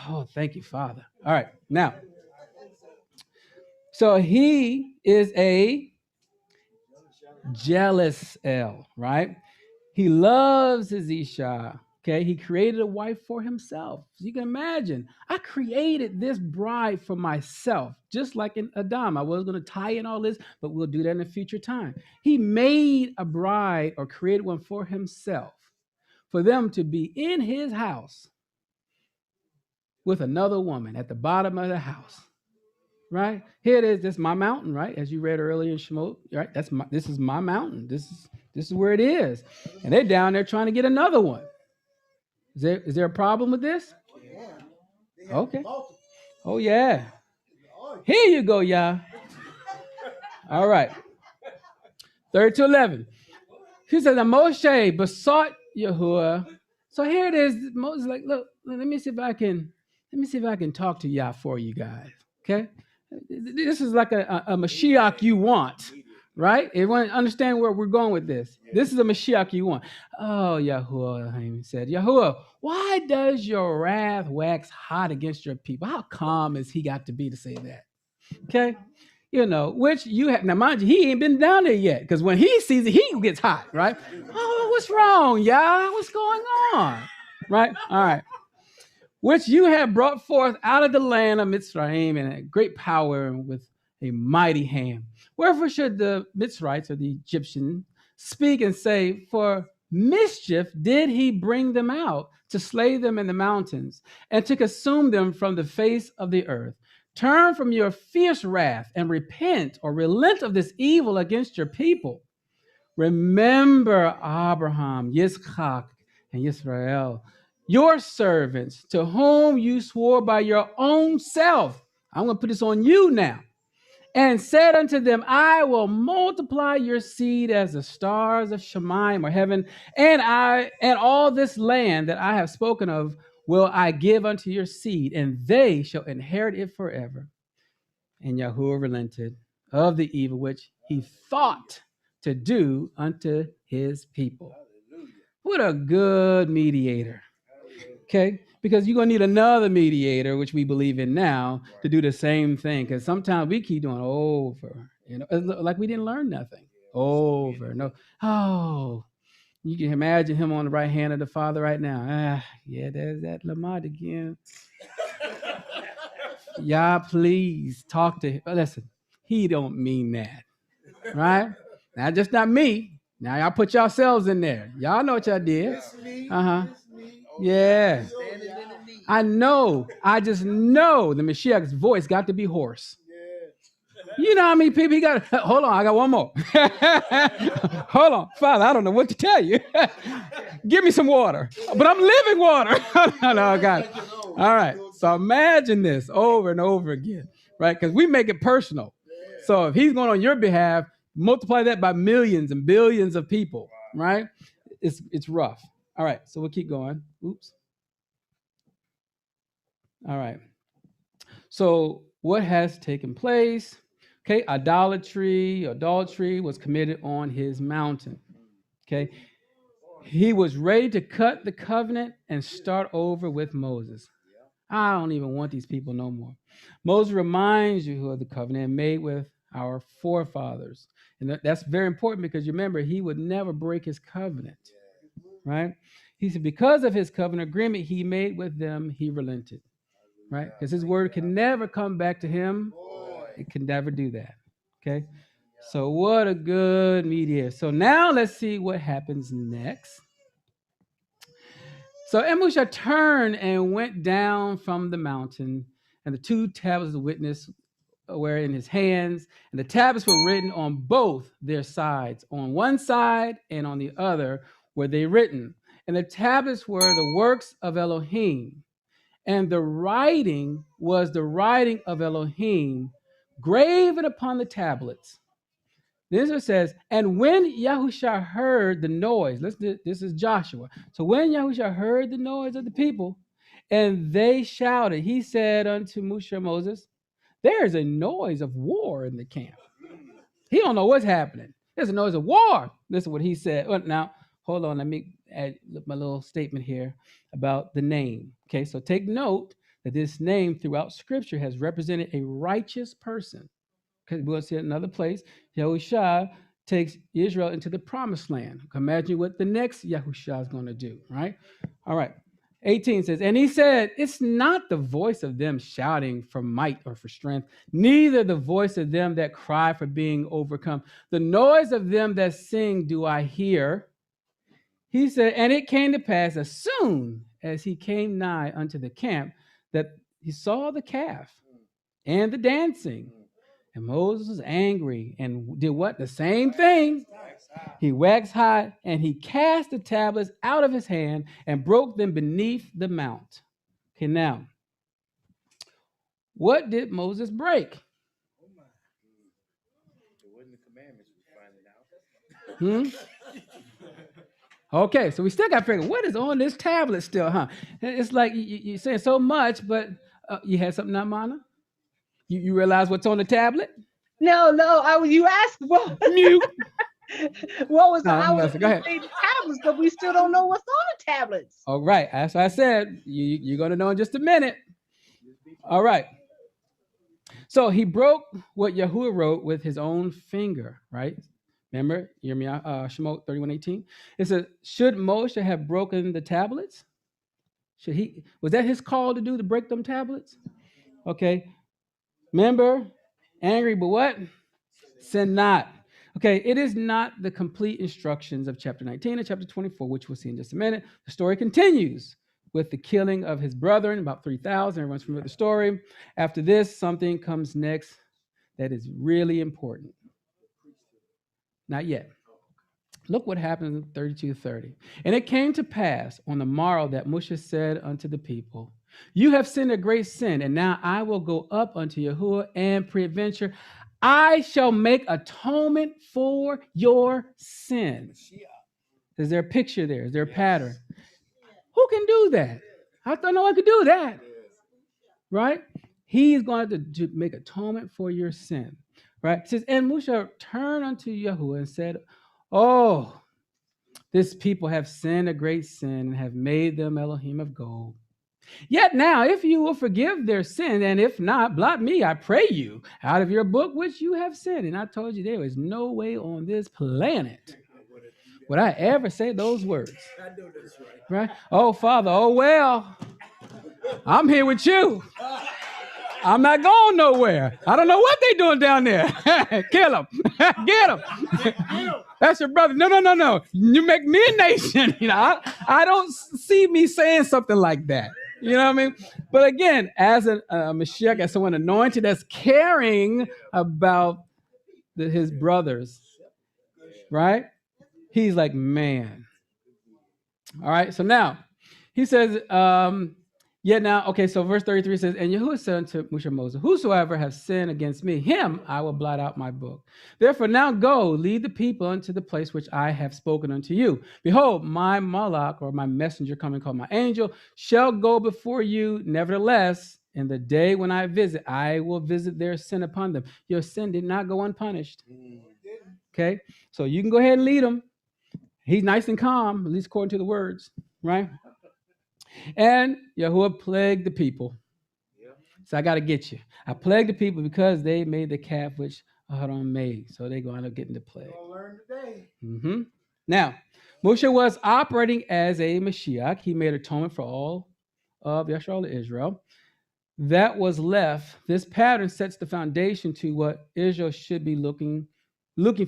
Oh, thank you, Father. All right, now, so he is a jealous El, right? He loves his Isha. Okay, he created a wife for himself. So you can imagine, I created this bride for myself, just like in Adam. I was going to tie in all this, but we'll do that in a future time. He made a bride or created one for himself, for them to be in his house with another woman at the bottom of the house. Right? Here it is. This is my mountain, right? As you read earlier in Shemot, right? This is my mountain. This is where it is. And they're down there trying to get another one. Is there a problem with this? Okay. Oh, yeah. Here you go, y'all. All right. 3-11. He says, and Moshe besought Yahuah. So here it is. Moses like, look, let me see if I can talk to Yah for you guys. Okay. This is like a Mashiach you want, right? Everyone understand where we're going with this. This is a Mashiach you want. Oh, Yahuah said, Yahuah, why does your wrath wax hot against your people? How calm has he got to be to say that? Okay. Which you have, now mind you, he ain't been down there yet, because when he sees it, he gets hot, right? Oh, what's wrong, y'all? What's going on? Right? All right. Which you have brought forth out of the land of Mitzrayim in a great power and with a mighty hand. Wherefore should the Mitzrites or the Egyptians speak and say, for mischief did he bring them out to slay them in the mountains and to consume them from the face of the earth. Turn from your fierce wrath and repent or relent of this evil against your people. Remember Abraham, Yitzchak, and Yisrael, your servants, to whom you swore by your own self. I'm going to put this on you now. And said unto them, I will multiply your seed as the stars of Shemaim or heaven, and all this land that I have spoken of will I give unto your seed, and they shall inherit it forever. And Yahuah relented of the evil which he thought to do unto his people. What a good mediator. Okay? Because you're going to need another mediator, which we believe in now, to do the same thing. Because sometimes we keep doing over, like we didn't learn nothing. Over. No. Oh, you can imagine him on the right hand of the Father right now. Yeah, there's that Lamad again. Yeah, please talk to him. Listen, he don't mean that. Right? Now, just not me. Now, y'all put yourselves in there. Y'all know what y'all did. Uh-huh. Yeah. I know. I just know the Mashiach's voice got to be hoarse. You know how many people he got? Hold on, I got one more. Hold on, Father, I don't know what to tell you. Give me some water. But I'm living water. No, I got it. All right. So imagine this over and over again, right? Because we make it personal. So if he's going on your behalf, multiply that by millions and billions of people, right? It's rough. All right. So we'll keep going. Oops. All right. So what has taken place? Okay, adultery was committed on his mountain. Okay, he was ready to cut the covenant and start over with Moses. I don't even want these people no more. Moses reminds you of the covenant made with our forefathers. And that's very important because you remember, he would never break his covenant, right? He said because of his covenant agreement he made with them, he relented, right? Because his word can never come back to him. It can never do that. Okay, so what a good mediator. So now let's see what happens next. So Emusha turned and went down from the mountain, and the two tablets of witness were in his hands, and the tablets were written on both their sides. On one side and on the other were they written. And the tablets were the works of Elohim, and the writing was the writing of Elohim, graven upon the tablets. This it says, and when Yahusha heard the noise, listen, this is Joshua. So when Yahusha heard the noise of the people, and they shouted, he said unto Moses, there is a noise of war in the camp. He don't know what's happening. There's a noise of war. Listen what he said. Well, now, hold on. Let me add my little statement here about the name. Okay, so take note that this name throughout Scripture has represented a righteous person. Because we'll see another place. Yahushua takes Israel into the promised land. Imagine what the next Yahushua is going to do, right? All right. 18 says, and he said, it's not the voice of them shouting for might or for strength, neither the voice of them that cry for being overcome. The noise of them that sing do I hear. He said, and it came to pass as soon as he came nigh unto the camp that he saw the calf and the dancing. And Moses was angry and did what? The same thing. He waxed hot and he cast the tablets out of his hand and broke them beneath the mount. Okay, now, What did Moses break? It wasn't the commandments we finding out. Okay, so we still got to figure what is on this tablet still, huh? It's like you're saying so much, but you had something now, Mana? You realize what's on the tablet? No, you asked what mute. What was No, I was go ahead. saying tablets, but we still don't know what's on the tablets. All right, as I said, you're going to know in just a minute. All right. So he broke what Yahuah wrote with his own finger, right? Remember, Shemot 31:18. It says, should Moshe have broken the tablets? Was that his call to break them tablets? Okay. Remember, angry, but what? Sin not. Okay, it is not the complete instructions of chapter 19 and chapter 24, which we'll see in just a minute. The story continues with the killing of his brethren, about 3,000. Everyone's familiar with the story. After this, something comes next that is really important. Not yet. Look what happens in 32:30. And it came to pass on the morrow that Moshe said unto the people, you have sinned a great sin, and now I will go up unto Yahuah, and peradventure I shall make atonement for your sins. Is there a picture there? Is there a pattern? Who can do that? I thought no one could do that. Right? He's going to make atonement for your sin. Right? It says, and Moshe turned unto Yahuah and said, oh, this people have sinned a great sin and have made them Elohim of gold. Yet now, if you will forgive their sin, and if not, blot me, I pray you, out of your book which you have sinned. And I told you there is no way on this planet would I ever say those words. I know that's right. Right? Oh, Father, oh, well, I'm here with you. I'm not going nowhere. I don't know what they're doing down there. Kill them. Get them. That's your brother. No. You make me a nation. I don't see me saying something like that. You know what I mean? But again, as a Mashiach, as someone anointed, that's caring about his brothers, right? He's like, man. All right, so now he says, so verse 33 says, and Yahuah said unto Moses, whosoever has sinned against me, him I will blot out my book. Therefore now go, lead the people unto the place which I have spoken unto you. Behold, my malach, or my messenger coming called my angel, shall go before you. Nevertheless, in the day when I visit, I will visit their sin upon them. Your sin did not go unpunished. Okay, so you can go ahead and lead them. He's nice and calm, at least according to the words, right? And Yahuah plagued the people. So I got to get you. I plagued the people because they made the calf which Aaron made. So they're going to get into plague. We'll learn today. Now, Moshe was operating as a Mashiach. He made atonement for all of Israel. That was left. This pattern sets the foundation to what Israel should be looking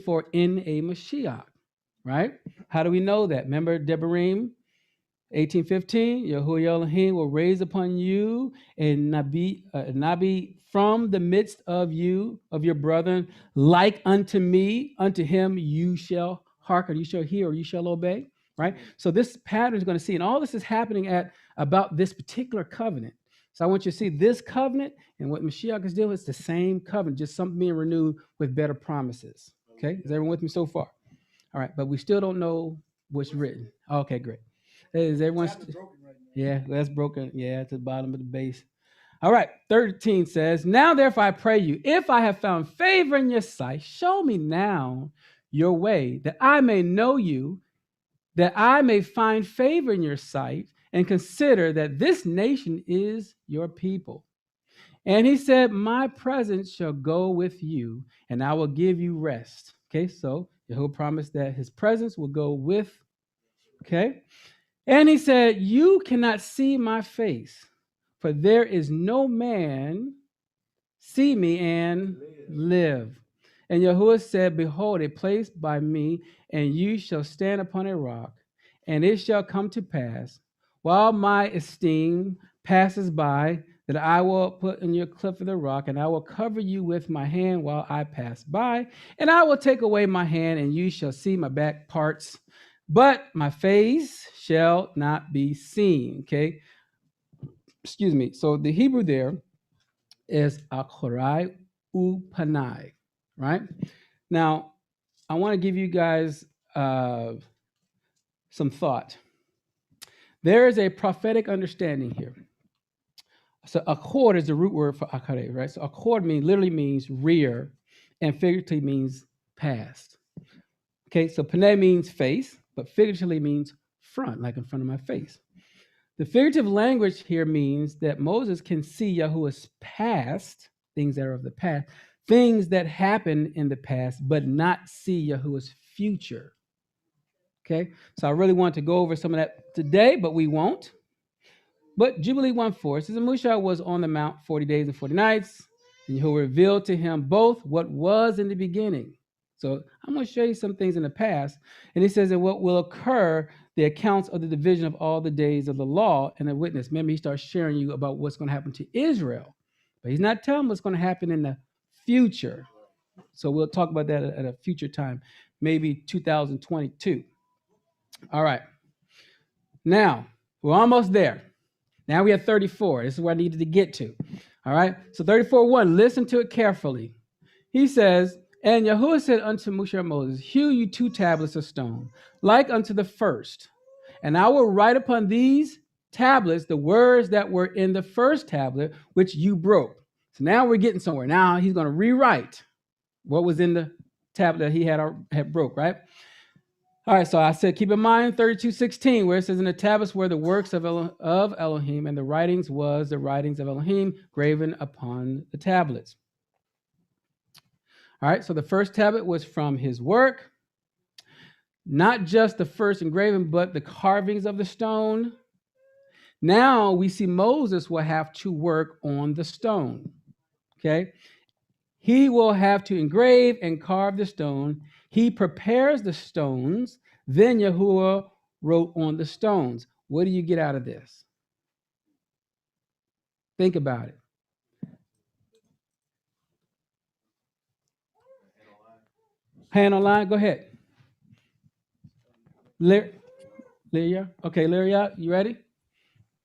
for in a Mashiach, right? How do we know that? Remember Devarim 18:15, Yahuah Elohim will raise upon you a Nabi from the midst of you, of your brethren, like unto me. Unto him you shall hearken, you shall hear, or you shall obey, right? So this pattern is going to see, and all this is happening at about this particular covenant. So I want you to see this covenant and what Mashiach is doing. It's the same covenant, just something being renewed with better promises. Okay, is everyone with me so far? All right, but we still don't know what's written. Okay, great. Is everyone? Yeah, that's broken. Yeah, at the bottom of the base. All right, 13 says, now therefore I pray you, if I have found favor in your sight, show me now your way, that I may know you, that I may find favor in your sight, and consider that this nation is your people. And he said, my presence shall go with you, and I will give you rest. Okay, so Yahuah promised that his presence will go with, okay? And he said, you cannot see my face, for there is no man see me and live. And Yahuah said, behold, a place by me, and you shall stand upon a rock, and it shall come to pass, while my esteem passes by, that I will put in your cliff of the rock, and I will cover you with my hand while I pass by, and I will take away my hand, and you shall see my back parts, but my face shall not be seen. Okay, excuse me. So the Hebrew there is Achorai Upanai, right? Now, I want to give you guys some thought. There is a prophetic understanding here. So accord is the root word for akare, right? So accord literally means rear and figuratively means past. Okay, so pene means face, but figuratively means front, like in front of my face. The figurative language here means that Moses can see Yahuah's past, things that are of the past, things that happened in the past, but not see Yahuah's future. Okay, so I really want to go over some of that today, but we won't. But Jubilee 1:4 says, and Musha was on the mount 40 days and 40 nights, and Yahuwah revealed to him both what was in the beginning. So I'm going to show you some things in the past. And he says that what will occur, the accounts of the division of all the days of the law and the witness. Remember, he starts sharing you about what's going to happen to Israel. But he's not telling what's going to happen in the future. So we'll talk about that at a future time, maybe 2022. All right. Now, we're almost there. Now we have 34. This is where I needed to get to. All right. So 34:1, listen to it carefully. He says, and Yahuwah said unto Moshe and Moses, hew you 2 tablets of stone, like unto the first. And I will write upon these tablets the words that were in the first tablet, which you broke. So now we're getting somewhere. Now he's going to rewrite what was in the tablet that he had broke, right? All right, so I said, keep in mind 32:16, where it says, in the tablets were the works of Elohim, and the writings was the writings of Elohim graven upon the tablets. All right, so the first tablet was from his work, not just the first engraving, but the carvings of the stone. Now we see Moses will have to work on the stone, okay? He will have to engrave and carve the stone. He prepares the stones. Then Yahuwah wrote on the stones. What do you get out of this? Think about it. Hand online, go ahead. Lyria? Okay, Lyria, you ready?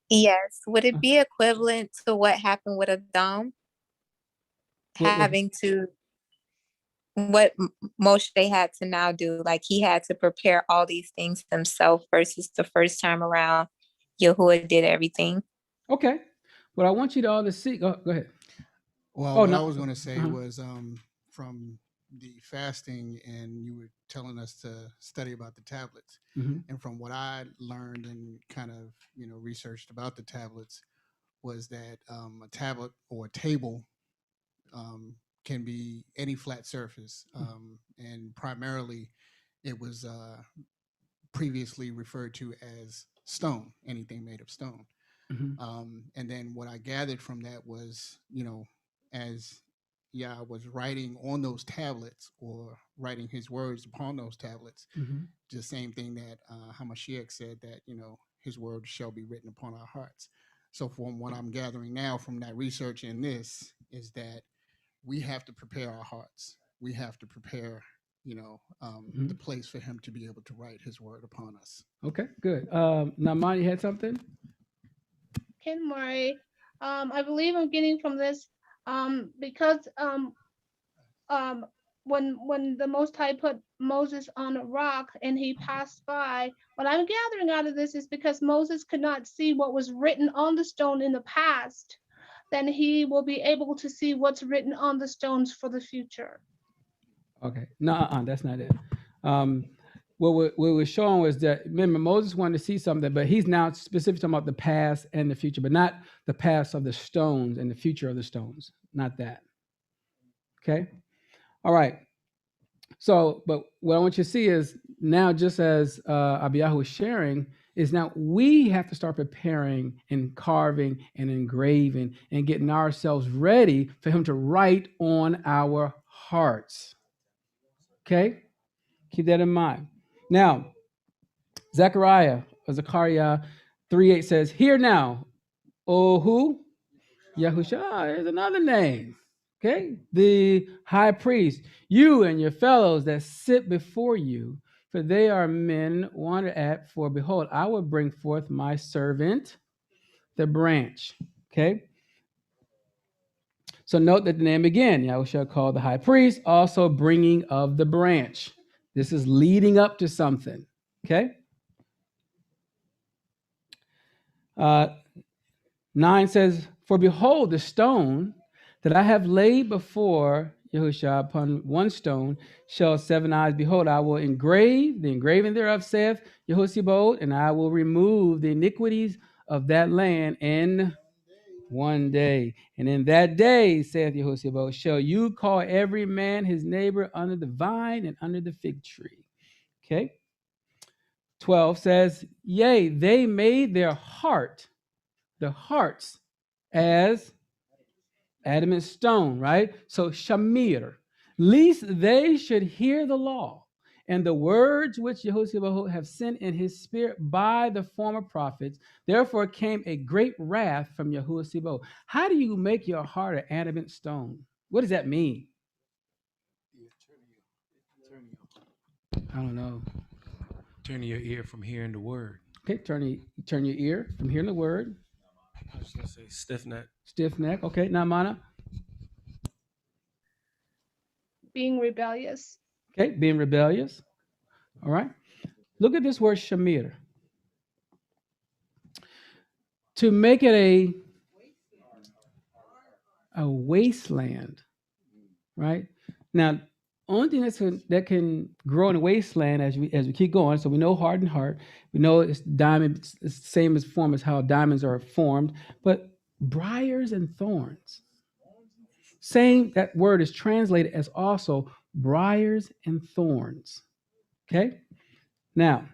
Yes. Would it be equivalent to what happened with Adam? Having to, what Moshe had to now do, like he had to prepare all these things himself versus the first time around, Yahuwah did everything. Okay. What I want you to all to see, go ahead. Well, what I was going to say was from the fasting, and you were telling us to study about the tablets. And from what I learned and kind of, researched about the tablets was that a tablet or a table can be any flat surface. And primarily it was previously referred to as stone, anything made of stone. And then what I gathered from that was, as Yah was writing on those tablets or writing his words upon those tablets, the same thing that Hamashiach said, that, his word shall be written upon our hearts. So from what I'm gathering now from that research in this is that we have to prepare our hearts. We have to prepare, the place for him to be able to write his word upon us. Okay, good. Naman, you had something? Ken Moreh, I believe I'm getting from this because when the Most High put Moses on a rock and he passed by, what I'm gathering out of this is because Moses could not see what was written on the stone in the past, then he will be able to see what's written on the stones for the future. Okay, no, that's not it. What we're showing was that, remember, Moses wanted to see something, but he's now specifically talking about the past and the future, but not the past of the stones and the future of the stones, not that. Okay? All right. So, but what I want you to see is now, just as Abiyahu was sharing, is now we have to start preparing and carving and engraving and getting ourselves ready for him to write on our hearts. Okay? Keep that in mind. Now, Zechariah 3:8 says, hear now, O who? Yahusha, there's another name. Okay? The high priest, you and your fellows that sit before you, for they are men wonder at, for behold, I will bring forth my servant, the branch. Okay? So note that the name again, Yahushua called the high priest, also bringing of the branch. This is leading up to something, okay? 9 says, for behold, the stone that I have laid before Yahushua upon one stone shall 7 eyes behold. I will engrave the engraving thereof, saith Yahushua, and I will remove the iniquities of that land in one day. And in that day, saith Yahushua, shall you call every man his neighbor under the vine and under the fig tree. Okay. 12 says, yea, they made their hearts as adamant stone, right? So shamir, lest they should hear the law and the words which Yahushua have sent in his spirit by the former prophets. Therefore came a great wrath from Yahushua. How do you make your heart an adamant stone? What does that mean? I don't know. Turning your ear from hearing the word. Okay, turn your ear from hearing the word. I was gonna say stiff neck. Stiff neck. Okay, now Mana. Being rebellious. Okay, being rebellious. All right. Look at this word shamir. To make it a wasteland, right? Now, only thing that can grow in a wasteland as we keep going. So we know hardened heart. We know it's diamond. It's the same as form as how diamonds are formed. But briars and thorns. Same. That word is translated as also briars and thorns. Okay. Now,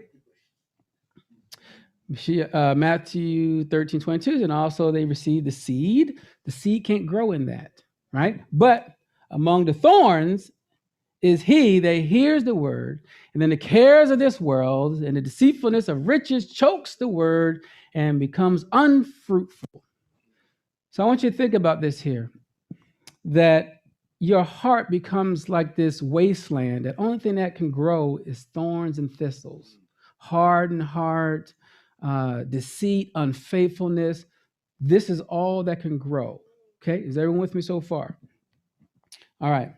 Matthew 13:22, and also they received the seed. The seed can't grow in that, right? But among the thorns is he that hears the word, and then the cares of this world and the deceitfulness of riches chokes the word and becomes unfruitful. So I want you to think about this here, that your heart becomes like this wasteland. The only thing that can grow is thorns and thistles, hardened heart, deceit, unfaithfulness. This is all that can grow. Okay, is everyone with me so far? All right.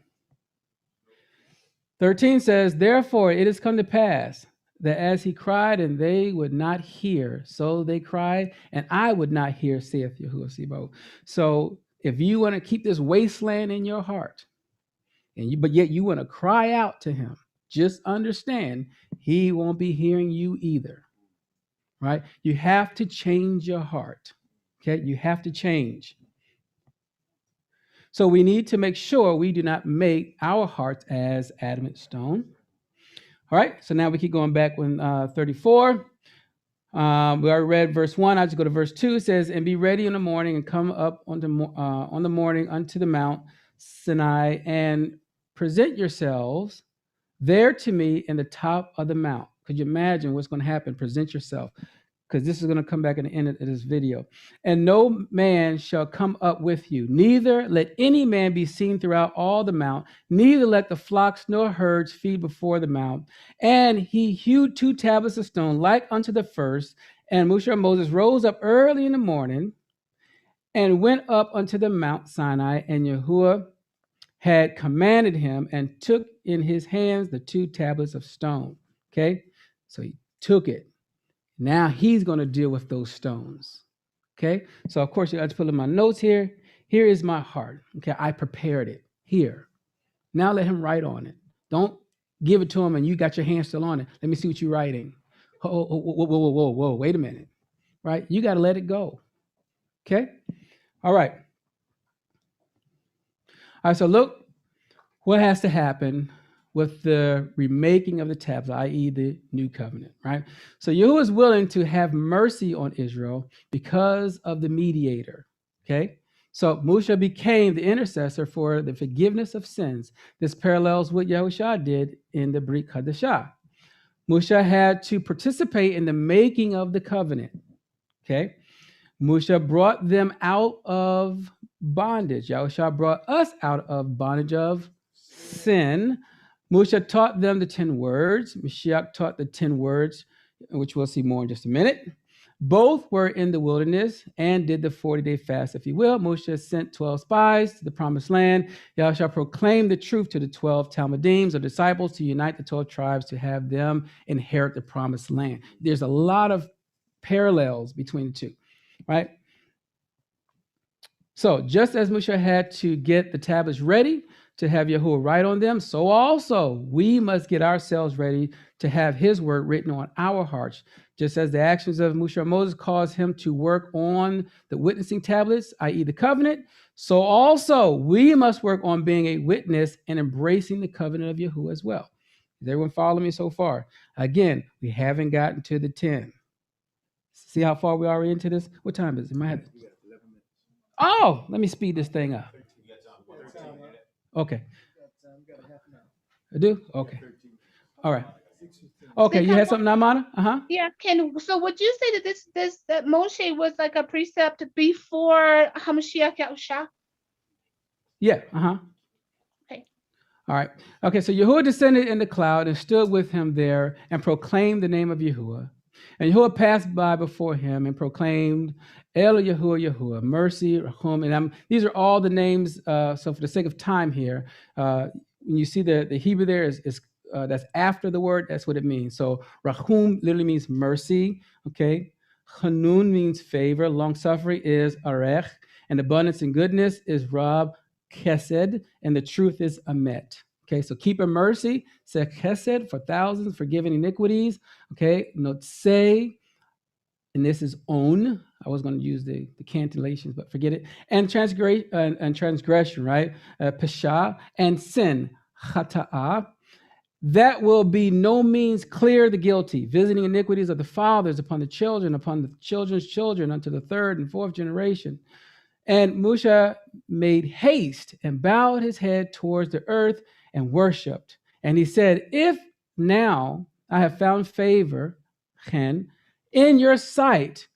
13 says, therefore it has come to pass that as he cried and they would not hear, so they cried and I would not hear, saith Yahuwah. So if you want to keep this wasteland in your heart, but yet you want to cry out to him, just understand he won't be hearing you either, right? You have to change your heart, okay? You have to change. So we need to make sure we do not make our hearts as adamant stone. All right, so now we keep going back when 34. We already read verse 1. I just go to verse 2. It says, and be ready in the morning and come up on the morning unto the Mount Sinai and present yourselves there to me in the top of the mount. Could you imagine what's going to happen? Present yourself. Because this is going to come back in the end of this video. And no man shall come up with you, neither let any man be seen throughout all the mount, neither let the flocks nor herds feed before the mount. And he hewed 2 tablets of stone like unto the first. And Moses rose up early in the morning and went up unto the Mount Sinai, and Yahuwah had commanded him and took in his hands the 2 tablets of stone. Okay, so he took it. Now he's going to deal with those stones. Okay. So of course you have to put in my notes here. Here is my heart. Okay. I prepared it here. Now let him write on it. Don't give it to him and you got your hand still on it. Let me see what you're writing. Whoa. Wait a minute. Right. You got to let it go. Okay. All right. All right. So look what has to happen with the remaking of the tablets, i.e. the new covenant, right? So Yahuwah is willing to have mercy on Israel because of the mediator, okay? So Moshe became the intercessor for the forgiveness of sins. This parallels what Yahushua did in the Brit Hadashah. Moshe had to participate in the making of the covenant, okay? Moshe brought them out of bondage. Yahushua brought us out of bondage of sin. Moshe taught them the 10 words. Mashiach taught the 10 words, which we'll see more in just a minute. Both were in the wilderness and did the 40-day fast, if you will. Moshe sent 12 spies to the promised land. Yahuah proclaimed the truth to the 12 Talmudim, or disciples, to unite the 12 tribes to have them inherit the promised land. There's a lot of parallels between the two, right? So just as Moshe had to get the tablets ready to have Yahuah write on them, so also we must get ourselves ready to have his word written on our hearts. Just as the actions of Moshe and Moses caused him to work on the witnessing tablets, i.e. the covenant, so also we must work on being a witness and embracing the covenant of Yahuah as well. Is everyone following me so far? Again, we haven't gotten to the 10. See how far we are into this? What time is it? Oh, let me speed this thing up. Okay. I do? Okay. All right. Okay, you had something, Amana? Yeah, so would you say that that Moshe was like a precept before Hamashiach Yahushua? Yeah, Okay. All right. Okay, so Yahuah descended in the cloud and stood with him there and proclaimed the name of Yahuah. And Yahuah passed by before him and proclaimed, El Yahuah, Yahuah, mercy, Rahum. And these are all the names. So for the sake of time here, when you see the Hebrew there is that's after the word, that's what it means. So Rahum literally means mercy. Okay. Hanun means favor. Long suffering is Arech. And abundance and goodness is Rab Chesed. And the truth is Amet. Okay, so keeping mercy, say chesed for thousands, forgiving iniquities. Okay, notsei, and this is own. I was going to use the cantillations, but forget it. And transgression, right? Pesha and sin, chata'ah. That will be no means clear the guilty, visiting iniquities of the fathers upon the children's children, unto the third and fourth generation. And Moshe made haste and bowed his head towards the earth and worshipped. And he said, if now I have found favor, Chen, in your sight,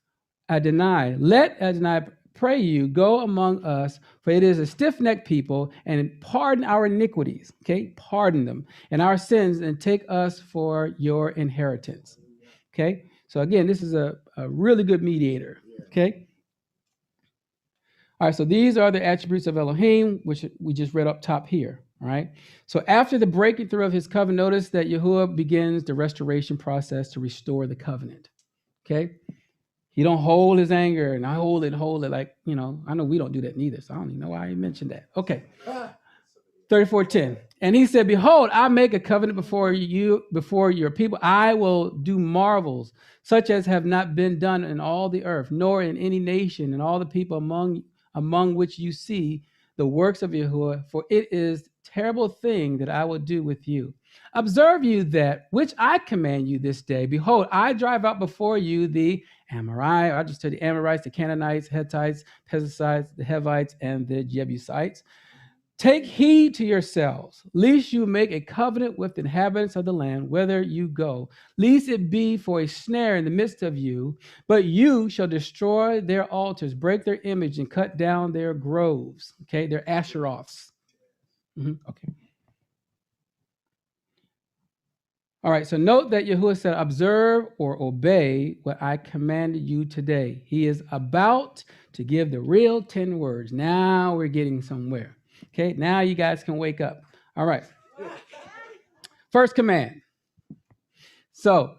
Adonai, let Adonai pray you, go among us, for it is a stiff-necked people, and pardon our iniquities, okay? Pardon them, and our sins, and take us for your inheritance, okay? So again, this is a really good mediator, okay? All right, so these are the attributes of Elohim, which we just read up top here. All right. So after the breaking through of his covenant, notice that Yahuah begins the restoration process to restore the covenant. Okay. He don't hold his anger and I hold it like, I know we don't do that neither. So I don't even know why I mentioned that. Okay. 34:10. And he said, behold, I make a covenant before your people. I will do marvels such as have not been done in all the earth, nor in any nation, and all the people among which you see the works of Yahuah, for it is terrible thing that I will do with you. Observe you that which I command you this day. Behold, I drive out before you the Amorite, I just said the Amorites, the Canaanites, Hittites, Perizzites, the Hivites, and the Jebusites. Take heed to yourselves, lest you make a covenant with the inhabitants of the land, whither you go, lest it be for a snare in the midst of you, but you shall destroy their altars, break their image, and cut down their groves, okay, their Asheroths. Okay. All right, so note that Yahuah said, observe or obey what I commanded you today. He is about to give the real 10 words. Now we're getting somewhere. Okay, now you guys can wake up. All right. First command. So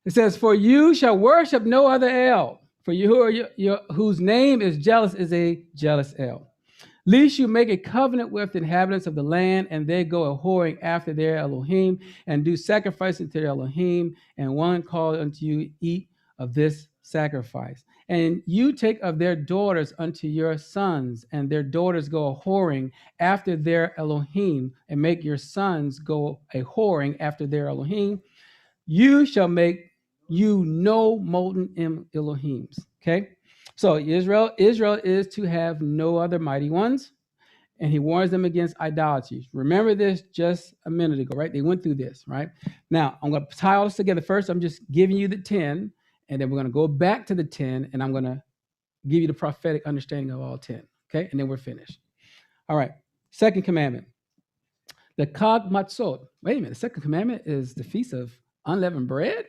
it says, for you shall worship no other El. For you whose name is jealous is a jealous El. Lest you make a covenant with the inhabitants of the land, and they go a whoring after their Elohim, and do sacrifice unto their Elohim, and one called unto you, eat of this sacrifice. And you take of their daughters unto your sons, and their daughters go a whoring after their Elohim, and make your sons go a whoring after their Elohim. You shall make you no molten Elohims. Okay? So Israel is to have no other mighty ones, and he warns them against idolatry. Remember this just a minute ago, right? They went through this, right? Now, I'm going to tie all this together. First, I'm just giving you the 10, and then we're going to go back to the 10, and I'm going to give you the prophetic understanding of all 10, okay? And then we're finished. All right, second commandment, the Chag Matzot. Wait a minute, the second commandment is the Feast of Unleavened Bread?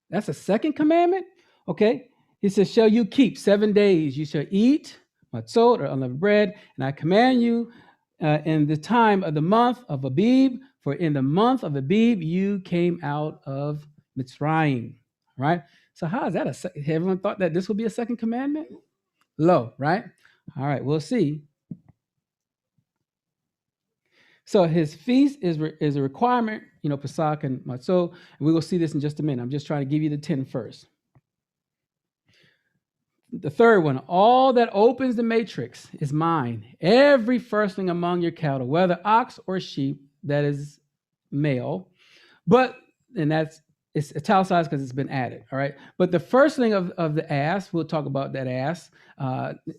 That's a second commandment? Okay. He says, shall you keep 7 days? You shall eat matzot or unleavened bread. And I command you in the time of the month of Abib, for in the month of Abib you came out of Mitzrayim. Right? So how is that everyone thought that this would be a second commandment? Low, right? All right, we'll see. So his feast is a requirement, Pesach and Matzot, and we will see this in just a minute. I'm just trying to give you the 10 first. The third one, all that opens the matrix is mine. Every firstling among your cattle, whether ox or sheep, that is male, it's italicized because it's been added, all right? But the firstling of the ass, we'll talk about that ass. Man,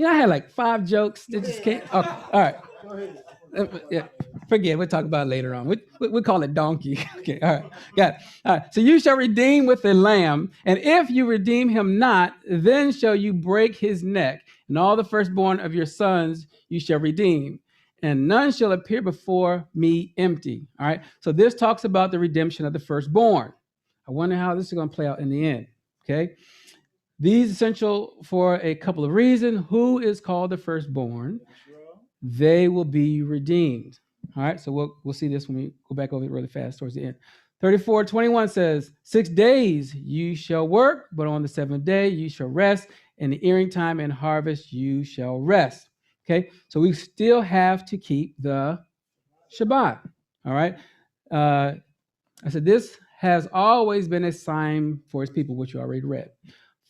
I had like 5 jokes that just came. Okay, all right. Yeah, forget. We'll talk about it later on. We call it donkey. Okay, all right. Got it. All right. So you shall redeem with a lamb, and if you redeem him not, then shall you break his neck, and all the firstborn of your sons you shall redeem, and none shall appear before me empty. All right. So this talks about the redemption of the firstborn. I wonder how this is going to play out in the end. Okay. These essential for a couple of reasons. Who is called the firstborn? They will be redeemed. All right, so we'll see this when we go back over it really fast towards the end. 34:21 says, 6 days you shall work, but on the 7th day you shall rest. In the earing time and harvest you shall rest. Okay, so we still have to keep the Shabbat. All right, I said this has always been a sign for his people, which you already read.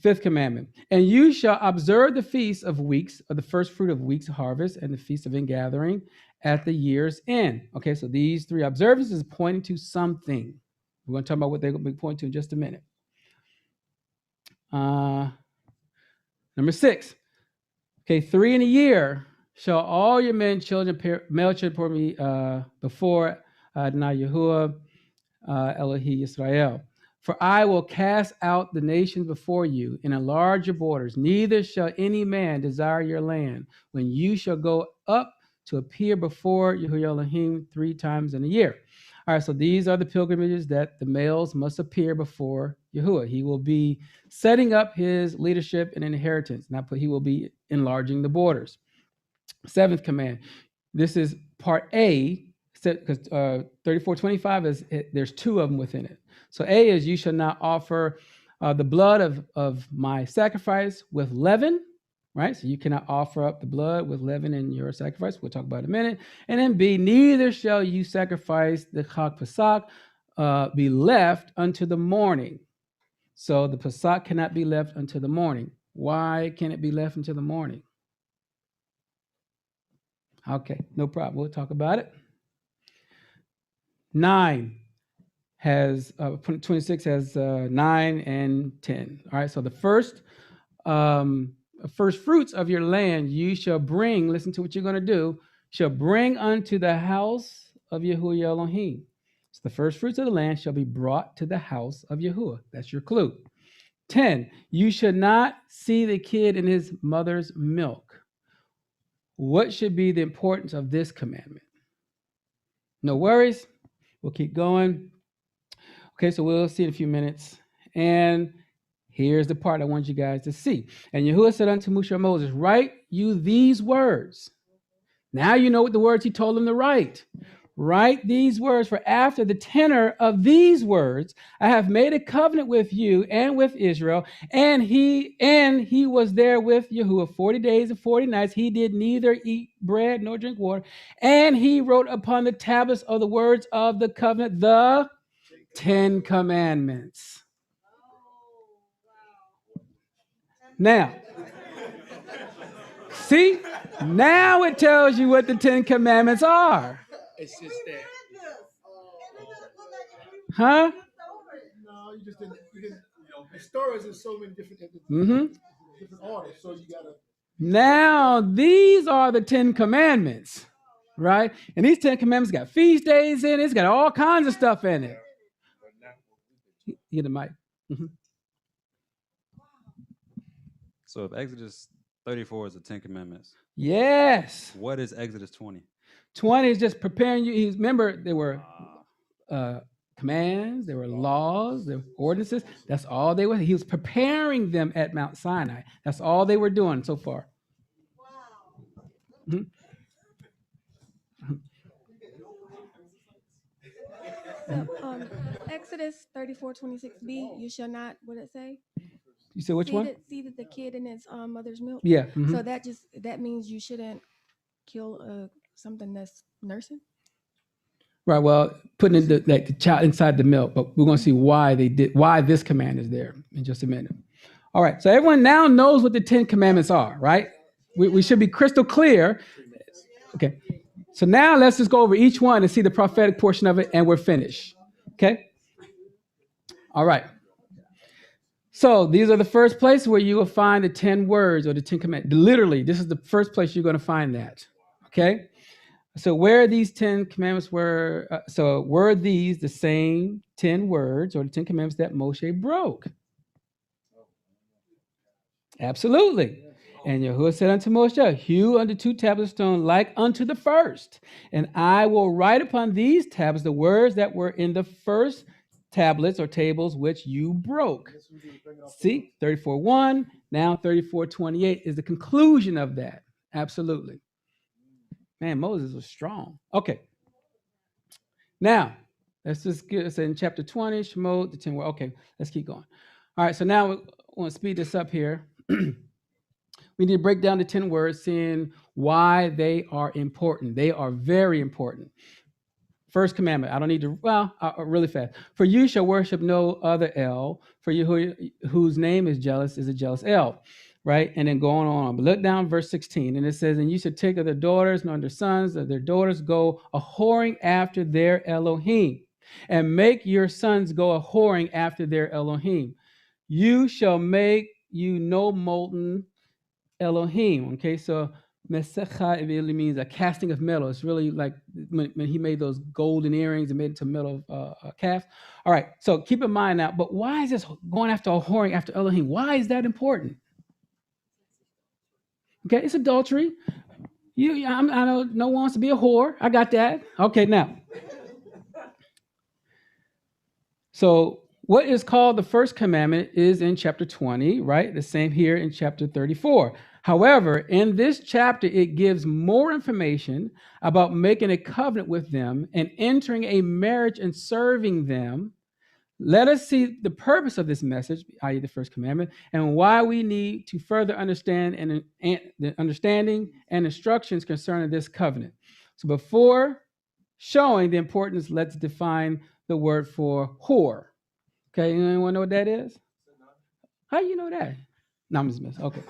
5th commandment, and you shall observe the feast of weeks, of the first fruit of weeks harvest, and the feast of ingathering at the year's end. Okay, so these 3 observances pointing to something. We're going to talk about what they're going to be pointing to in just a minute. Number 6. Okay, 3 in a year shall all your male children before me before Yahuah Elohim Israel. For I will cast out the nations before you and enlarge your borders. Neither shall any man desire your land when you shall go up to appear before Yahuah Elohim 3 times in a year. All right, so these are the pilgrimages that the males must appear before Yahuah. He will be setting up his leadership and inheritance. He will be enlarging the borders. 7th command. This is part A, because 34:25 is there's 2 of them within it. So A is you shall not offer the blood of my sacrifice with leaven, right? So you cannot offer up the blood with leaven in your sacrifice. We'll talk about it in a minute. And then B, neither shall you sacrifice the Chag Pesach be left unto the morning. So the Pesach cannot be left until the morning. Why can't it be left until the morning? Okay, no problem. We'll talk about it. 9 has 26 has 9 and 10. All right, so the first fruits of your land you shall bring. Listen to what you're going to do. Shall bring unto the house of Yahuah Elohim. So the first fruits of the land shall be brought to the house of Yahuah. That's your clue. 10. You should not see the kid in his mother's milk. What should be the importance of this commandment? No worries. We'll keep going. Okay, so we'll see in a few minutes. And here's the part I want you guys to see. And Yahuah said unto Moshe Moses, write you these words. Now you know what the words he told him to write. Write these words, for after the tenor of these words, I have made a covenant with you and with Israel. And he was there with Yahuah 40 days and 40 nights. He did neither eat bread nor drink water. And he wrote upon the tablets of the words of the covenant the 10 commandments. Now, see, now it tells you what the 10 commandments are. It's just that. Huh? No, you just didn't. The stories in so many different orders, so you gotta. Now these are the 10 commandments, right? And these 10 commandments got feast days in it. It's got all kinds of stuff in it. Get the mic. So if Exodus 34 is the 10 commandments. Yes. What is Exodus 20? 20 is just preparing you. Remember, there were commands, there were laws, there were ordinances. That's all they were. He was preparing them at Mount Sinai. That's all they were doing so far. Mhm. So, Exodus 34:26b, you shall not, what did it say? You said which one? Seeded the kid in his mother's milk. Yeah. So that means you shouldn't kill something that's nursing. Right. Well, putting the child inside the milk, but we're going to see why this command is there in just a minute. All right. So everyone now knows what the 10 commandments are, right? We should be crystal clear. Okay. So now let's just go over each one and see the prophetic portion of it, and we're finished. Okay. All right. So these are the first place where you will find the 10 words or the 10 commandments. Literally, this is the first place you're going to find that. Okay. So where these 10 commandments were, were these the same 10 words or the 10 commandments that Moshe broke? Absolutely. And Yahuah said unto Moshe, hew unto 2 tablets of stone like unto the first, and I will write upon these tablets the words that were in the first tablets or tables which you broke. See, 34:1, now 34:28 is the conclusion of that. Absolutely. Man, Moses was strong. Okay. Now, let's just get us in chapter 20, Shemot, the 10 words. Okay, let's keep going. All right, so now we want to speed this up here. We need to break down the 10 words, seeing why they are important. They are very important. First commandment, I don't need to, really fast. For you shall worship no other El, for you whose name is a jealous El, right? And then going on. But look down verse 16, and it says, and you should take of their daughters, nor their sons, of their daughters go a whoring after their Elohim, and make your sons go a whoring after their Elohim. You shall make you no molten Elohim. Okay, so Mesecha, it really means a casting of metal. It's really like when he made those golden earrings and made it to metal calf. All right, so keep in mind now, but why is this going after a whoring after Elohim? Why is that important? Okay, it's adultery. I know no one wants to be a whore. I got that. Okay, now. So what is called the first commandment is in chapter 20, right? The same here in chapter 34. However, in this chapter, it gives more information about making a covenant with them and entering a marriage and serving them. Let us see the purpose of this message, i.e. the first commandment, and why we need to further understand and the understanding and instructions concerning this covenant. So before showing the importance, let's define the word for whore. Okay, anyone know what that is? How do you know that? No, I'm just messing. Okay.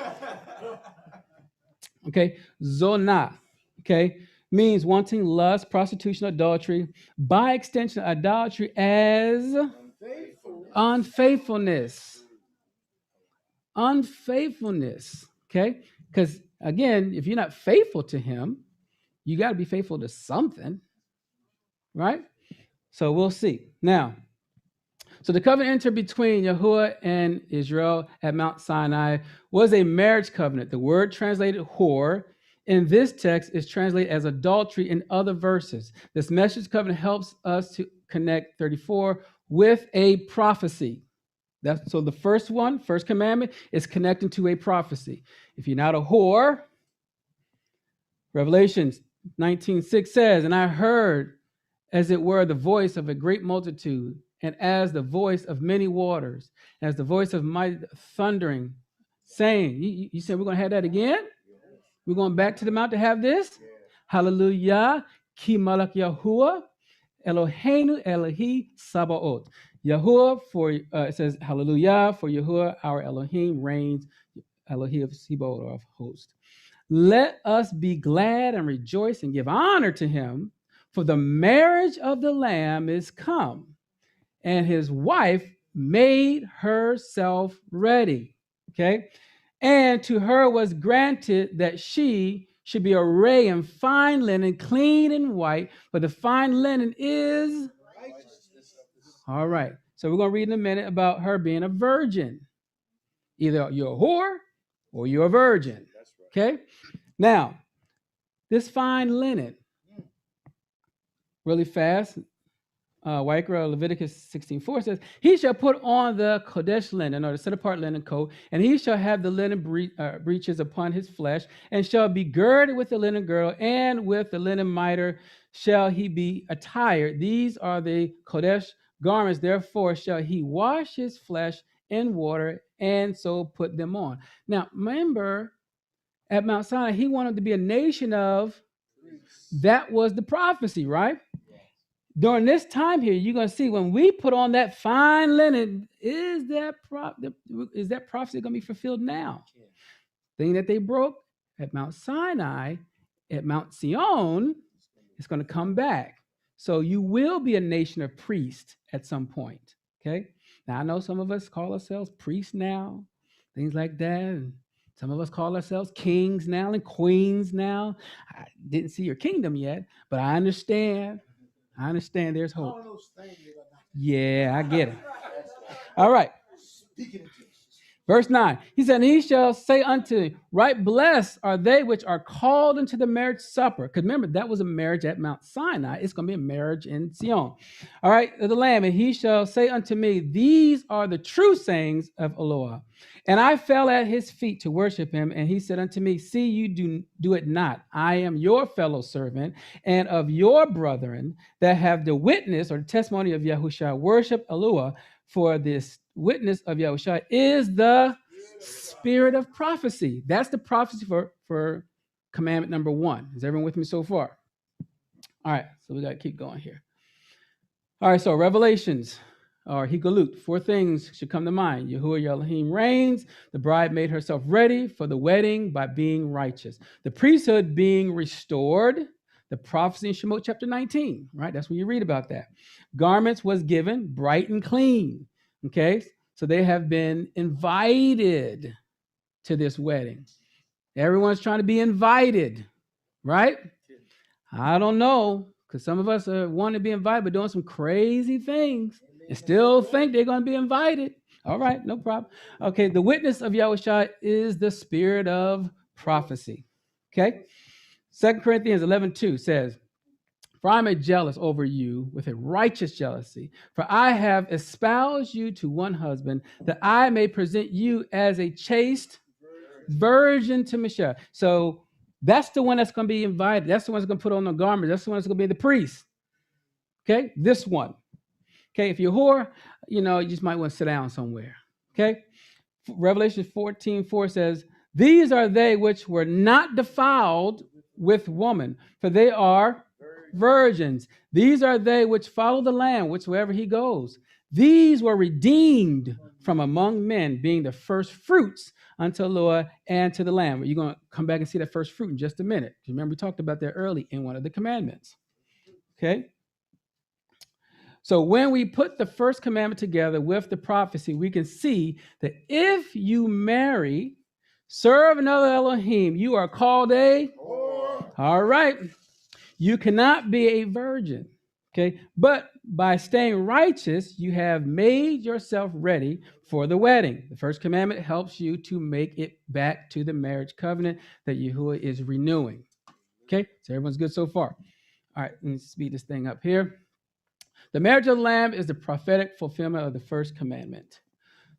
Okay, zonah, okay, means wanting lust, prostitution, adultery. By extension, idolatry as unfaithfulness. Unfaithfulness, okay? Because again, if you're not faithful to him, you got to be faithful to something, right? So we'll see. Now, so the covenant entered between Yahuah and Israel at Mount Sinai was a marriage covenant. The word translated whore in this text is translated as adultery in other verses. This message covenant helps us to connect 34 with a prophecy. So the first commandment is connecting to a prophecy. If you're not a whore, Revelation 19:6 says, and I heard as it were the voice of a great multitude, and as the voice of many waters, as the voice of mighty thundering, saying, you said we're going to have that again? We're going back to the mount to have this? Hallelujah, ki malak Yahuah, Eloheinu Elohi Sabaoth. Yahuah, it says, hallelujah, for Yahuah, our Elohim, reigns, Elohi of Sabaoth, or of hosts. Let us be glad and rejoice and give honor to him, for the marriage of the Lamb is come, and his wife made herself ready. Okay? And to her was granted that she should be arrayed in fine linen, clean and white, but the fine linen is all right. So we're going to read in a minute about her being a virgin. Either you're a whore or you're a virgin. Okay? Now, this fine linen, really fast. Wykra, Leviticus 16:4 says, he shall put on the Kodesh linen, or the set-apart linen coat, and he shall have the linen breeches upon his flesh, and shall be girded with the linen girdle, and with the linen mitre shall he be attired. These are the Kodesh garments, therefore shall he wash his flesh in water, and so put them on. Now, remember, at Mount Sinai, he wanted to be a nation of, that was the prophecy, right? During this time here, you're going to see when we put on that fine linen, is that prophecy going to be fulfilled now? Thing that they broke at Mount Sinai, at Mount Zion, it's going to come back. So you will be a nation of priests at some point, okay? Now, I know some of us call ourselves priests now, things like that, and some of us call ourselves kings now and queens now. I didn't see your kingdom yet, but I understand. There's hope. Yeah, I get it. All right. Verse 9, he said, and he shall say unto thee, right blessed are they which are called into the marriage supper. Because remember, that was a marriage at Mount Sinai. It's going to be a marriage in Zion. All right, the Lamb, and he shall say unto me, these are the true sayings of Elohim. And I fell at his feet to worship him. And he said unto me, see, you do it not. I am your fellow servant and of your brethren that have the witness or the testimony of Yahushua. Worship Elohim. For this witness of Yahushua is the spirit of prophecy. That's the prophecy for commandment number 1. Is everyone with me so far? All right, so we got to keep going here. All right, so Revelations, or Higalut, 4 things should come to mind. Yahuah Elohim reigns. The bride made herself ready for the wedding by being righteous. The priesthood being restored. The prophecy in Shemot chapter 19, right? That's where you read about that. Garments was given, bright and clean, okay? So they have been invited to this wedding. Everyone's trying to be invited, right? I don't know, because some of us want to be invited, but doing some crazy things and still think they're going to be invited. All right, no problem. Okay, the witness of Yahushua is the spirit of prophecy, okay? 2 Corinthians 11:2 says, for I am jealous over you with a righteous jealousy, for I have espoused you to one husband, that I may present you as a chaste virgin to Mashiach. So that's the one that's going to be invited. That's the one that's going to put on the garment. That's the one that's going to be the priest. Okay, this one. Okay, if you're a whore, you just might want to sit down somewhere. Okay, Revelation 14:4 says, these are they which were not defiled with woman, for they are virgins. These are they which follow the Lamb, whichsoever he goes. These were redeemed from among men, being the first fruits unto Lord and to the Lamb. You're going to come back and see that first fruit in just a minute. Remember, we talked about that early in one of the commandments. Okay? So when we put the first commandment together with the prophecy, we can see that if you marry, serve another Elohim, you are called a whore. All right. You cannot be a virgin, okay? But by staying righteous, you have made yourself ready for the wedding. The first commandment helps you to make it back to the marriage covenant that Yahuah is renewing. Okay, so everyone's good so far. All right, let me speed this thing up here. The marriage of the Lamb is the prophetic fulfillment of the first commandment.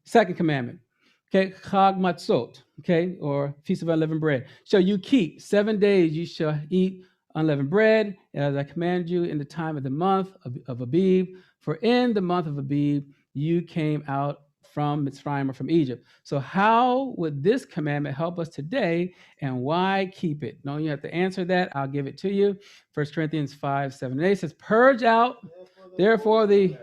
Second commandment, okay, Chag Matzot, okay, or Feast of Unleavened Bread. Shall you keep 7 days, you shall eat unleavened bread, as I command you in the time of the month of Abib. For in the month of Abib, you came out from Mitzrayim or from Egypt. So how would this commandment help us today, and why keep it? No, you have to answer that. I'll give it to you. 1 Corinthians 5:7-8 says, purge out, therefore, the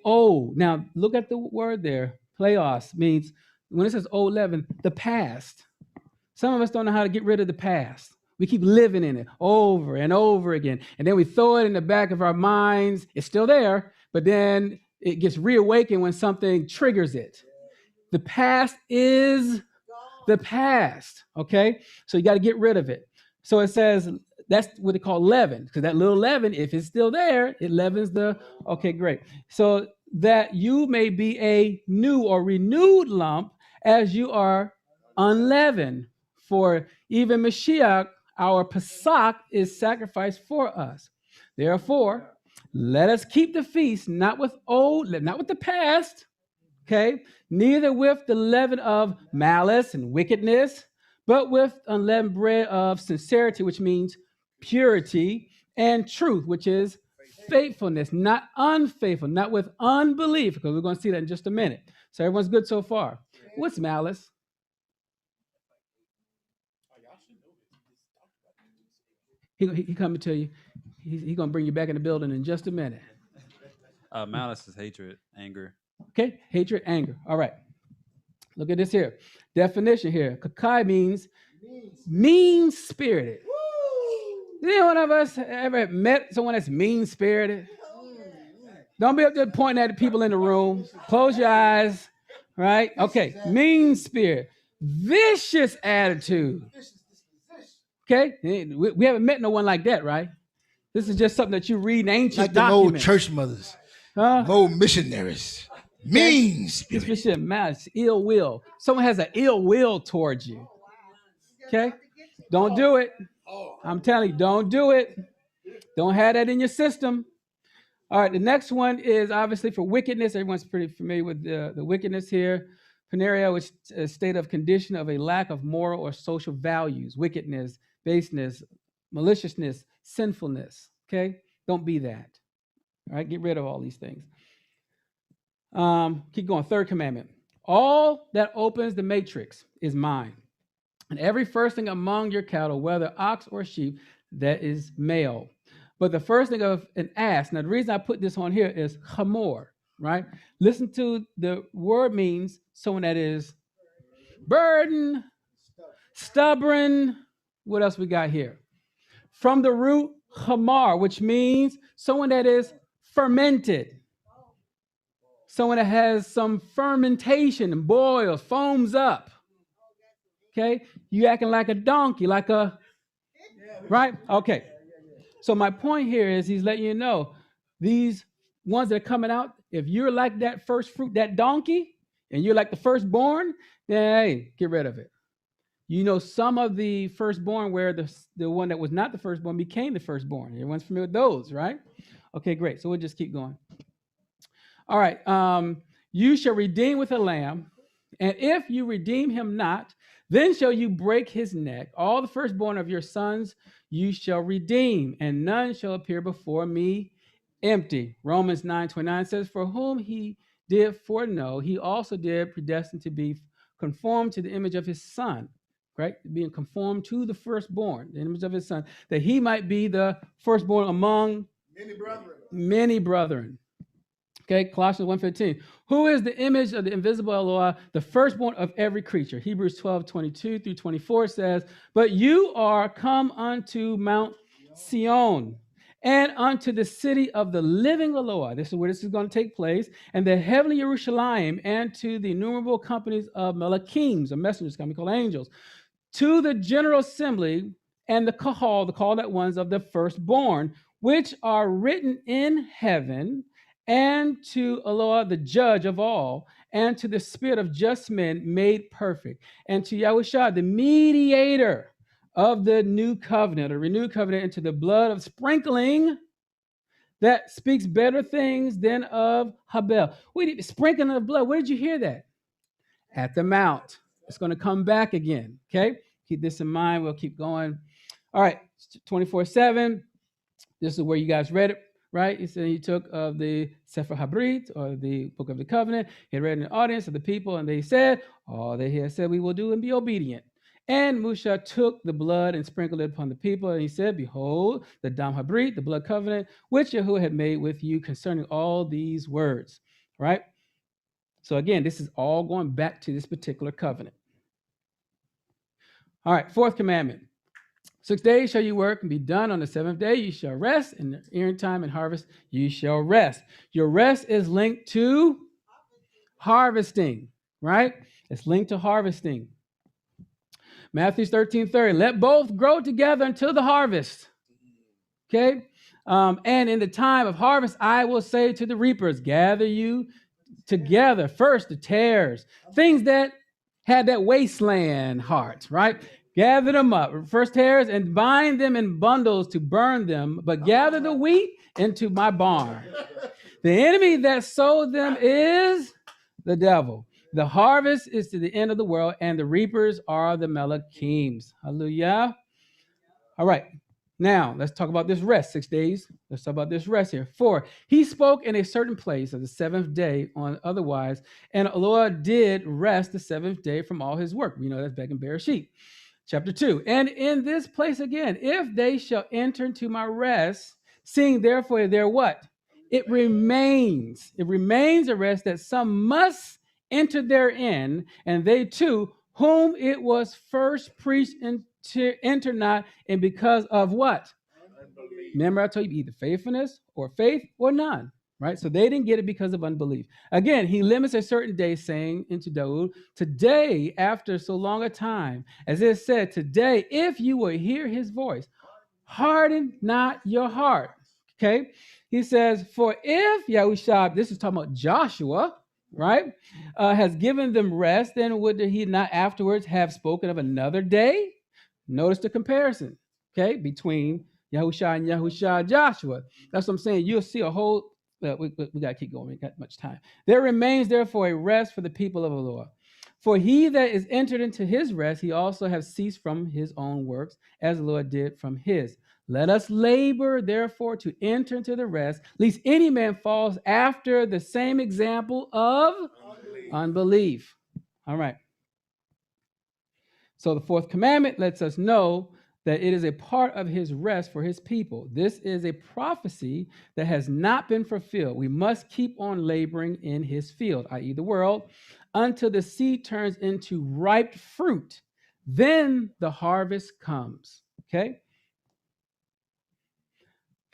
old. Now, look at the word there. Pleos means, when it says old leaven, the past. Some of us don't know how to get rid of the past. We keep living in it over and over again. And then we throw it in the back of our minds. It's still there, but then it gets reawakened when something triggers it. The past is the past, okay? So you got to get rid of it. So it says, that's what they call leaven, because that little leaven, if it's still there, it leavens the, okay, great. So that you may be a new or renewed lump as you are unleavened. For even Mashiach, our Pesach, is sacrificed for us. Therefore, Let us keep the feast, not with the past, okay? Neither with the leaven of malice and wickedness, but with unleavened bread of sincerity, which means purity, and truth, which is faithfulness, not unfaithful, not with unbelief, because we're going to see that in just a minute. So everyone's good so far. What's malice? He coming to you. He's going to bring you back in the building in just a minute. Malice is hatred, anger. Okay, hatred, anger. All right. Look at this here. Definition here. Kakai means mean-spirited. Did any one of us ever met someone that's mean-spirited? Don't be up there pointing at the people in the room. Close your eyes. Right? Okay. Mean-spirit. Vicious attitude. Okay? We haven't met no one like that, right? This is just something that you read in ancient like the documents. old church mothers, old missionaries. Mean spirit. This shit, malice, ill will. Someone has an ill will towards you. Okay? Don't do it. I'm telling you, don't do it. Don't have that in your system. All right, the next one is obviously for wickedness. Everyone's pretty familiar with the wickedness here. Paneria, which is a state of condition of a lack of moral or social values. Wickedness, baseness, maliciousness, sinfulness. Okay? Don't be that. All right, get rid of all these things. Keep going. Third commandment. All that opens the matrix is mine. And every firstling among your cattle, whether ox or sheep, that is male. But the first thing of an ass, now the reason I put this on here is hamor, right? Listen to the word means someone that is burdened, stubborn. What else we got here? From the root hamar, which means someone that is fermented. Someone that has some fermentation and boils, foams up. Okay? You acting like a donkey, right? Okay. So my point here is he's letting you know these ones that are coming out, if you're like that first fruit, that donkey, and you're like the firstborn, then hey, get rid of it. You know some of the firstborn where the one that was not the firstborn became the firstborn. Everyone's familiar with those, right? Okay, great. So we'll just keep going. All right. You shall redeem with a lamb, and if you redeem him not, then shall you break his neck. All the firstborn of your sons you shall redeem, and none shall appear before me empty. Romans 9:29 says, for whom he did foreknow, he also did predestine to be conformed to the image of his son, right? Being conformed to the firstborn, the image of his son, that he might be the firstborn among many brethren. Okay, Colossians 1:15. Who is the image of the invisible Elohim, the firstborn of every creature? Hebrews 12:22 through 24 says, but you are come unto Mount Sion and unto the city of the living Elohim. This is where this is going to take place. And the heavenly Jerusalem, and to the innumerable companies of Malachims, or messengers coming called angels, to the general assembly and the kahal, the called out ones of the firstborn, which are written in heaven, and to Eloah, the judge of all, and to the spirit of just men made perfect, and to Yahuah, the mediator of the new covenant, or renewed covenant, into the blood of sprinkling that speaks better things than of Habel. Sprinkling of blood. Where did you hear that? At the mount. It's going to come back again. Okay? Keep this in mind. We'll keep going. All right. 24/7. This is where you guys read it. Right? He said he took of the Sefer Habrit, or the Book of the Covenant. He read in the audience of the people, and they said, all they had said we will do and be obedient. And Musha took the blood and sprinkled it upon the people, and he said, behold, the Dam Habrit, the blood covenant, which Yahuah had made with you concerning all these words. Right? So again, this is all going back to this particular covenant. All right, fourth commandment. 6 days shall you work and be done. On the seventh day you shall rest. In the earing time and harvest you shall rest. Your rest is linked to harvesting, right? It's linked to harvesting. Matthew 13:30. Let both grow together until the harvest. Okay? And in the time of harvest, I will say to the reapers, gather you together first the tares, things that had that wasteland heart, right? Gather them up, first tares, and bind them in bundles to burn them, but gather the wheat into my barn. The enemy that sowed them is the devil. The harvest is to the end of the world, and the reapers are the Malachims. Hallelujah. All right. Now, let's talk about this rest, 6 days. Let's talk about this rest here. 4, he spoke in a certain place of the seventh day on otherwise, and the Lord did rest the seventh day from all his work. We know that's back in Bereshit. Chapter 2, and in this place again, if they shall enter into my rest, seeing therefore there what? It remains a rest that some must enter therein, and they too, whom it was first preached to enter not, and because of what? Unbelief. Remember, I told you either faithfulness or faith or none, right? So they didn't get it because of unbelief. Again, he limits a certain day, saying into Daud, today, after so long a time, as it said, today, if you will hear his voice, harden not your heart. Okay? He says, for if Yahushua, this is talking about Joshua, right, has given them rest, then would he not afterwards have spoken of another day? Notice the comparison, okay, between Yahushua and Joshua. That's what I'm saying. You'll see a whole, we got to keep going. We got much time. There remains therefore a rest for the people of the Lord. For he that is entered into his rest, he also has ceased from his own works, as the Lord did from his. Let us labor, therefore, to enter into the rest, lest any man falls after the same example of unbelief. All right. So the fourth commandment lets us know that it is a part of his rest for his people. This is a prophecy that has not been fulfilled. We must keep on laboring in his field, i.e. the world, until the seed turns into ripe fruit. Then the harvest comes. Okay?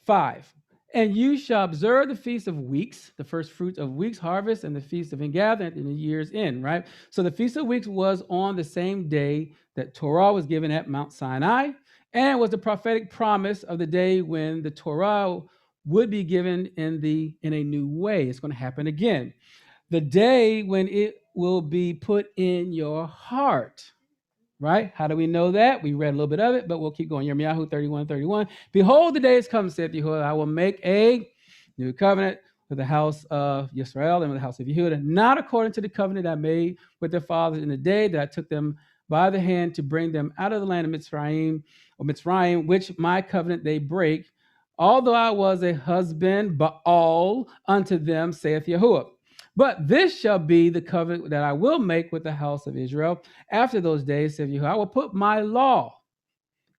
5, and you shall observe the feast of weeks, the first fruits of weeks harvest, and the feast of ingathering in the year's end, right? So the feast of weeks was on the same day that Torah was given at Mount Sinai, and was the prophetic promise of the day when the Torah would be given in a new way. It's going to happen again. The day when it will be put in your heart. Right? How do we know that? We read a little bit of it, but we'll keep going. Yahuah 31:31. Behold, the days come, saith Yahuah, I will make a new covenant with the house of Yisrael and with the house of Yehudah, not according to the covenant I made with their fathers in the day that I took them by the hand to bring them out of the land of Mitzrayim, which my covenant they break, although I was a husband, Baal, unto them, saith Yahuah. But this shall be the covenant that I will make with the house of Israel. After those days, saith Yahuah, I will put my law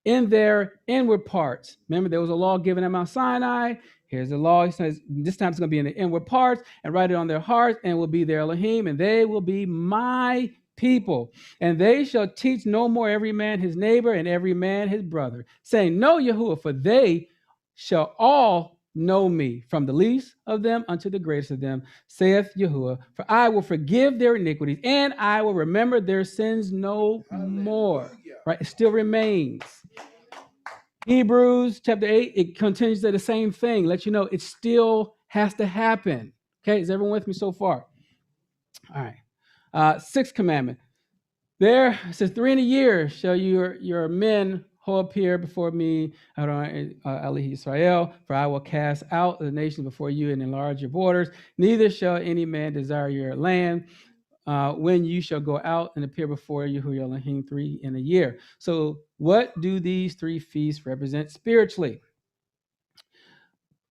in their inward parts. Remember, there was a law given at Mount Sinai. Here's the law. He says, this time it's going to be in the inward parts, and write it on their hearts, and will be their Elohim, and they will be my people. And they shall teach no more every man his neighbor and every man his brother, saying, know Yahuah, for they shall all know me, from the least of them unto the greatest of them, saith Yahuah, for I will forgive their iniquities, and I will remember their sins no more. Right? It still remains. Hebrews chapter 8, it continues to the same thing. Let you know it still has to happen. Okay, is everyone with me so far? All right. Sixth commandment. There, it says, 3 in a year shall your men hold up here before me, Elohim Israel, for I will cast out the nations before you and enlarge your borders. Neither shall any man desire your land when you shall go out and appear before Yahuah Elohim 3 in a year. So what do these 3 feasts represent spiritually?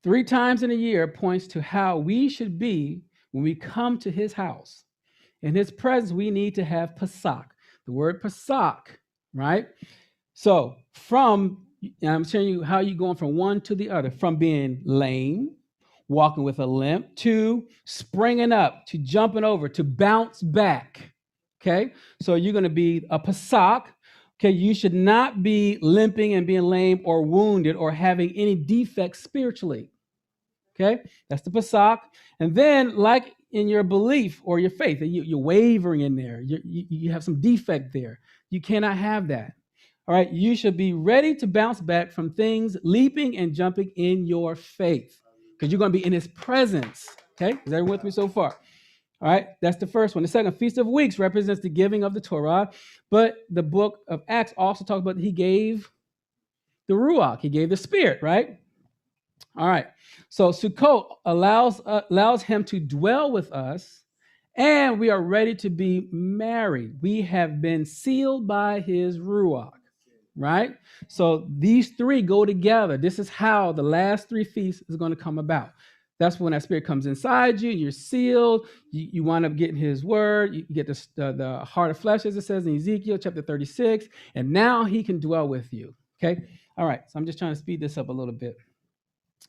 3 times in a year points to how we should be when we come to his house. In his presence, we need to have Pesach. The word Pesach, right? So I'm showing you how you're going from one to the other, from being lame, walking with a limp, to springing up, to jumping over, to bounce back. Okay, so you're going to be a Pesach. Okay, you should not be limping and being lame or wounded or having any defects spiritually. Okay, that's the Pesach. And then, like in your belief or your faith, you're wavering in there. You have some defect there. You cannot have that. All right, you should be ready to bounce back from things leaping and jumping in your faith, because you're going to be in his presence. Okay, is everyone with me so far? All right, that's the first one. The second, Feast of Weeks, represents the giving of the Torah. But the book of Acts also talks about he gave the Ruach, he gave the Spirit, right? All right, so Sukkot allows him to dwell with us, and we are ready to be married. We have been sealed by his Ruach, right? So these three go together. This is how the last three feasts is going to come about. That's when that Spirit comes inside you, you're sealed, you wind up getting his word, you get the heart of flesh, as it says in Ezekiel chapter 36, and now he can dwell with you, okay? All right, so I'm just trying to speed this up a little bit.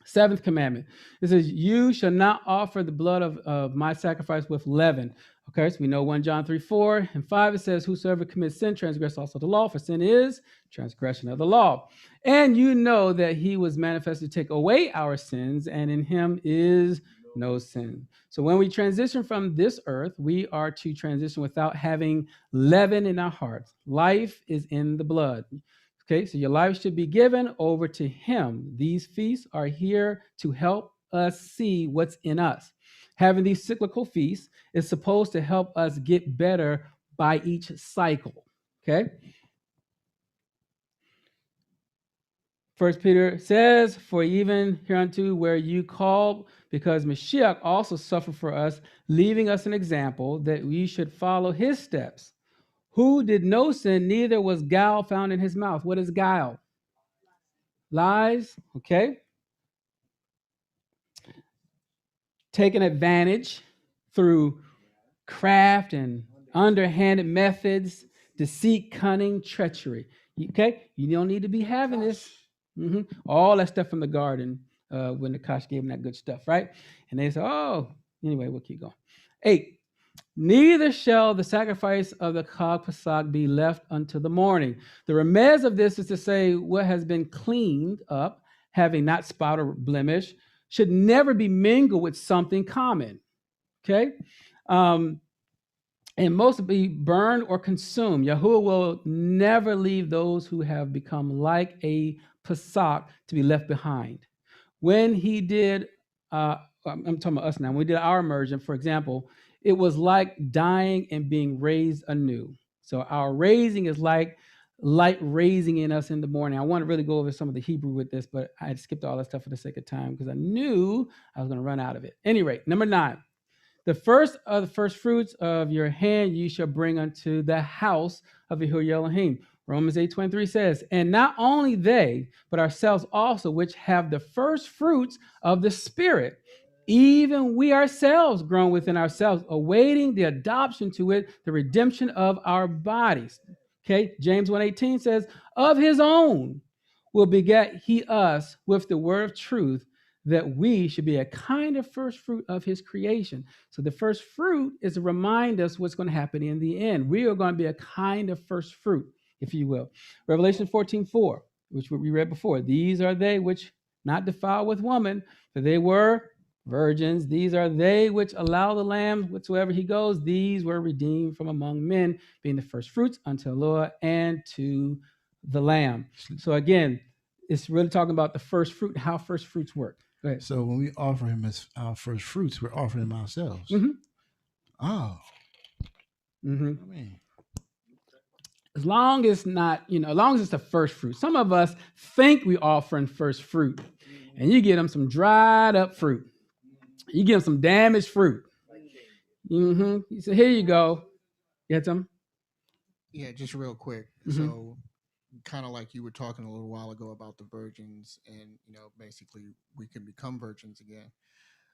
Seventh commandment. It says, you shall not offer the blood of my sacrifice with leaven. Okay, so we know 1 John 3:4 and 5, it says, whosoever commits sin transgress also the law, for sin is transgression of the law. And you know that he was manifested to take away our sins, and in him is no sin. So when we transition from this earth, we are to transition without having leaven in our hearts. Life is in the blood. Okay, so your life should be given over to him. These feasts are here to help us see what's in us. Having these cyclical feasts is supposed to help us get better by each cycle. Okay. First Peter says, for even hereunto where you called, because Mashiach also suffered for us, leaving us an example that we should follow his steps. Who did no sin, neither was guile found in his mouth. What is guile? Lies, okay? Taking advantage through craft and underhanded methods, deceit, cunning, treachery. Okay? You don't need to be having this. All that stuff from the garden when the Kosh gave them that good stuff, right? And they say, oh, anyway, we'll keep going. 8. Neither shall the sacrifice of the Chag Pesach be left until the morning. The remez of this is to say what has been cleaned up, having not spot or blemish, should never be mingled with something common. Okay? And most be burned or consumed. Yahuah will never leave those who have become like a Pesach to be left behind. When he did, I'm talking about us now, when we did our immersion, for example, it was like dying and being raised anew. So our raising is like light raising in us in the morning. I want to really go over some of the Hebrew with this, but I skipped all that stuff for the sake of time because I knew I was going to run out of it. Anyway, number 9. The first of the first fruits of your hand you shall bring unto the house of Yahuah Elohim. Romans 8:23 says, and not only they, but ourselves also, which have the first fruits of the Spirit, even we ourselves grown within ourselves, awaiting the adoption to it, the redemption of our bodies. Okay, James 1:18 says, of his own will beget he us with the word of truth, that we should be a kind of first fruit of his creation. So the first fruit is to remind us what's going to happen in the end. We are going to be a kind of first fruit, if you will. Revelation 14:4, which we read before. These are they which not defile with woman, for they were virgins. These are they which allow the Lamb whatsoever he goes. These were redeemed from among men, being the first fruits unto Elohim and to the Lamb. So again, it's really talking about the first fruit, how first fruits work. Go ahead. So when we offer him as our first fruits, we're offering him ourselves. Oh. I mean, as long as not, as long as it's the first fruit. Some of us think we offering first fruit, and you get them some dried up fruit. You give them some damaged fruit. You say, here you go. Get some. Yeah, just real quick. So kind of like you were talking a little while ago about the virgins and, basically we can become virgins again.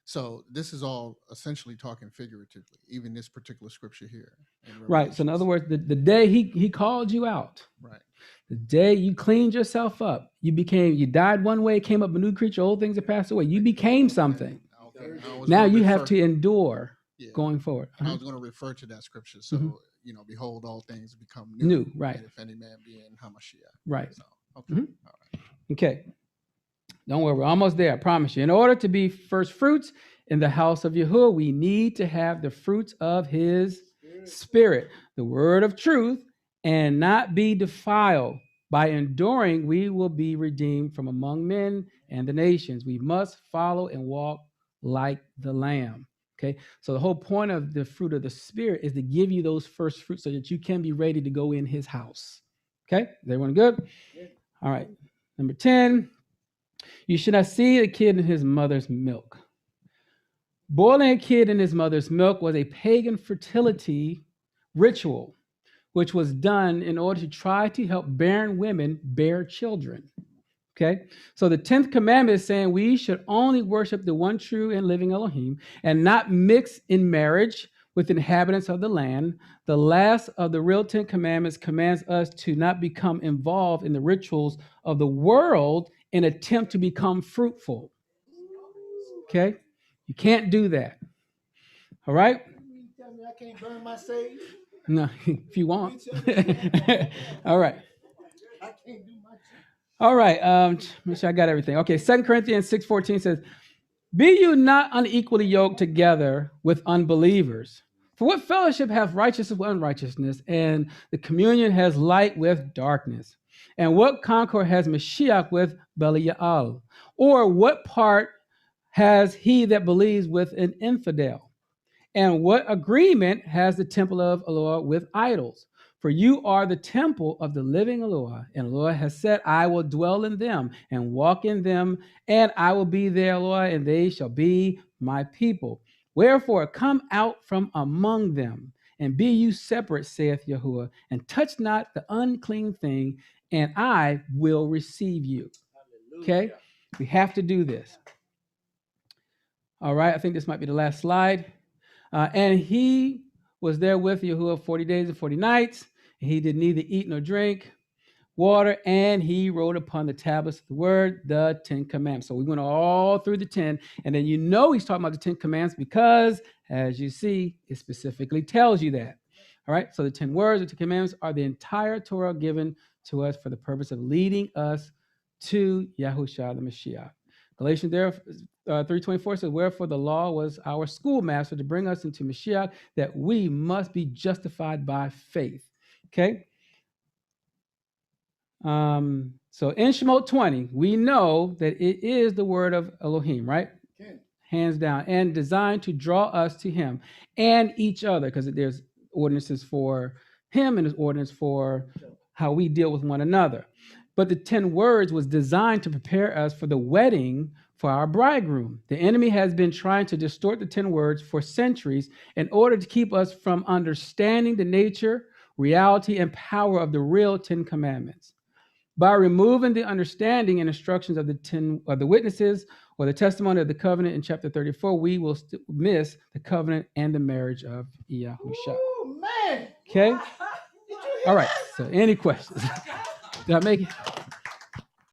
So this is all essentially talking figuratively, even this particular scripture here. Right. So in other words, the day he called you out, right? The day you cleaned yourself up, you died one way, came up a new creature, old things have passed away. You became something. Okay. Now you have to endure going forward. I was going to refer to that scripture. So, behold, all things become new. Right. If any man be in Hamashiach. Right. So, okay. All right. Okay. Don't worry, we're almost there, I promise you. In order to be first fruits in the house of Yahuah, we need to have the fruits of his Spirit, the word of truth, and not be defiled. By enduring, we will be redeemed from among men and the nations. We must follow and walk like the Lamb. Okay, so the whole point of the fruit of the Spirit is to give you those first fruits so that you can be ready to go in his house. Okay, is everyone good? All right, number 10, you should not see a kid in his mother's milk. Boiling a kid in his mother's milk was a pagan fertility ritual, which was done in order to try to help barren women bear children. Okay, so the 10th commandment is saying we should only worship the one true and living Elohim and not mix in marriage with inhabitants of the land. The last of the real 10 commandments commands us to not become involved in the rituals of the world in attempt to become fruitful. Okay, you can't do that. All right? You tell me I can't burn my sage? No, if you want. All right. I can't do my All right. Make sure I got everything. Okay, 2 Corinthians 6:14 says, be you not unequally yoked together with unbelievers. For what fellowship hath righteousness with unrighteousness, and the communion has light with darkness? And what concord has Mashiach with Belial? Or what part has he that believes with an infidel? And what agreement has the temple of Elohim with idols? For you are the temple of the living Elohim, and Elohim has said, I will dwell in them and walk in them, and I will be their Elohim, and they shall be my people. Wherefore, come out from among them, and be you separate, saith Yahuah, and touch not the unclean thing, and I will receive you. Okay? We have to do this. All right, I think this might be the last slide. And he was there with Yahuah 40 days and 40 nights. He did neither eat nor drink water, and he wrote upon the tablets of the word, the 10 commandments. So we went all through the 10, and then he's talking about the 10 commandments because, as you see, it specifically tells you that. All right, so the 10 words, the 10 commandments are the entire Torah given to us for the purpose of leading us to Yahushua the Mashiach. Galatians 3:24 says, wherefore the law was our schoolmaster to bring us into Mashiach, that we must be justified by faith. Okay? So in Shemot 20, we know that it is the word of Elohim, right? Okay. Hands down, and designed to draw us to him and each other, because there's ordinances for him and there's ordinance for how we deal with one another. But the 10 words was designed to prepare us for the wedding for our bridegroom. The enemy has been trying to distort the 10 words for centuries in order to keep us from understanding the nature, reality, and power of the real 10 commandments. By removing the understanding and instructions of the witnesses or the testimony of the covenant in chapter 34, we will miss the covenant and the marriage of Yahushua. Oh, man. Okay? All right. So any questions? Did I make it?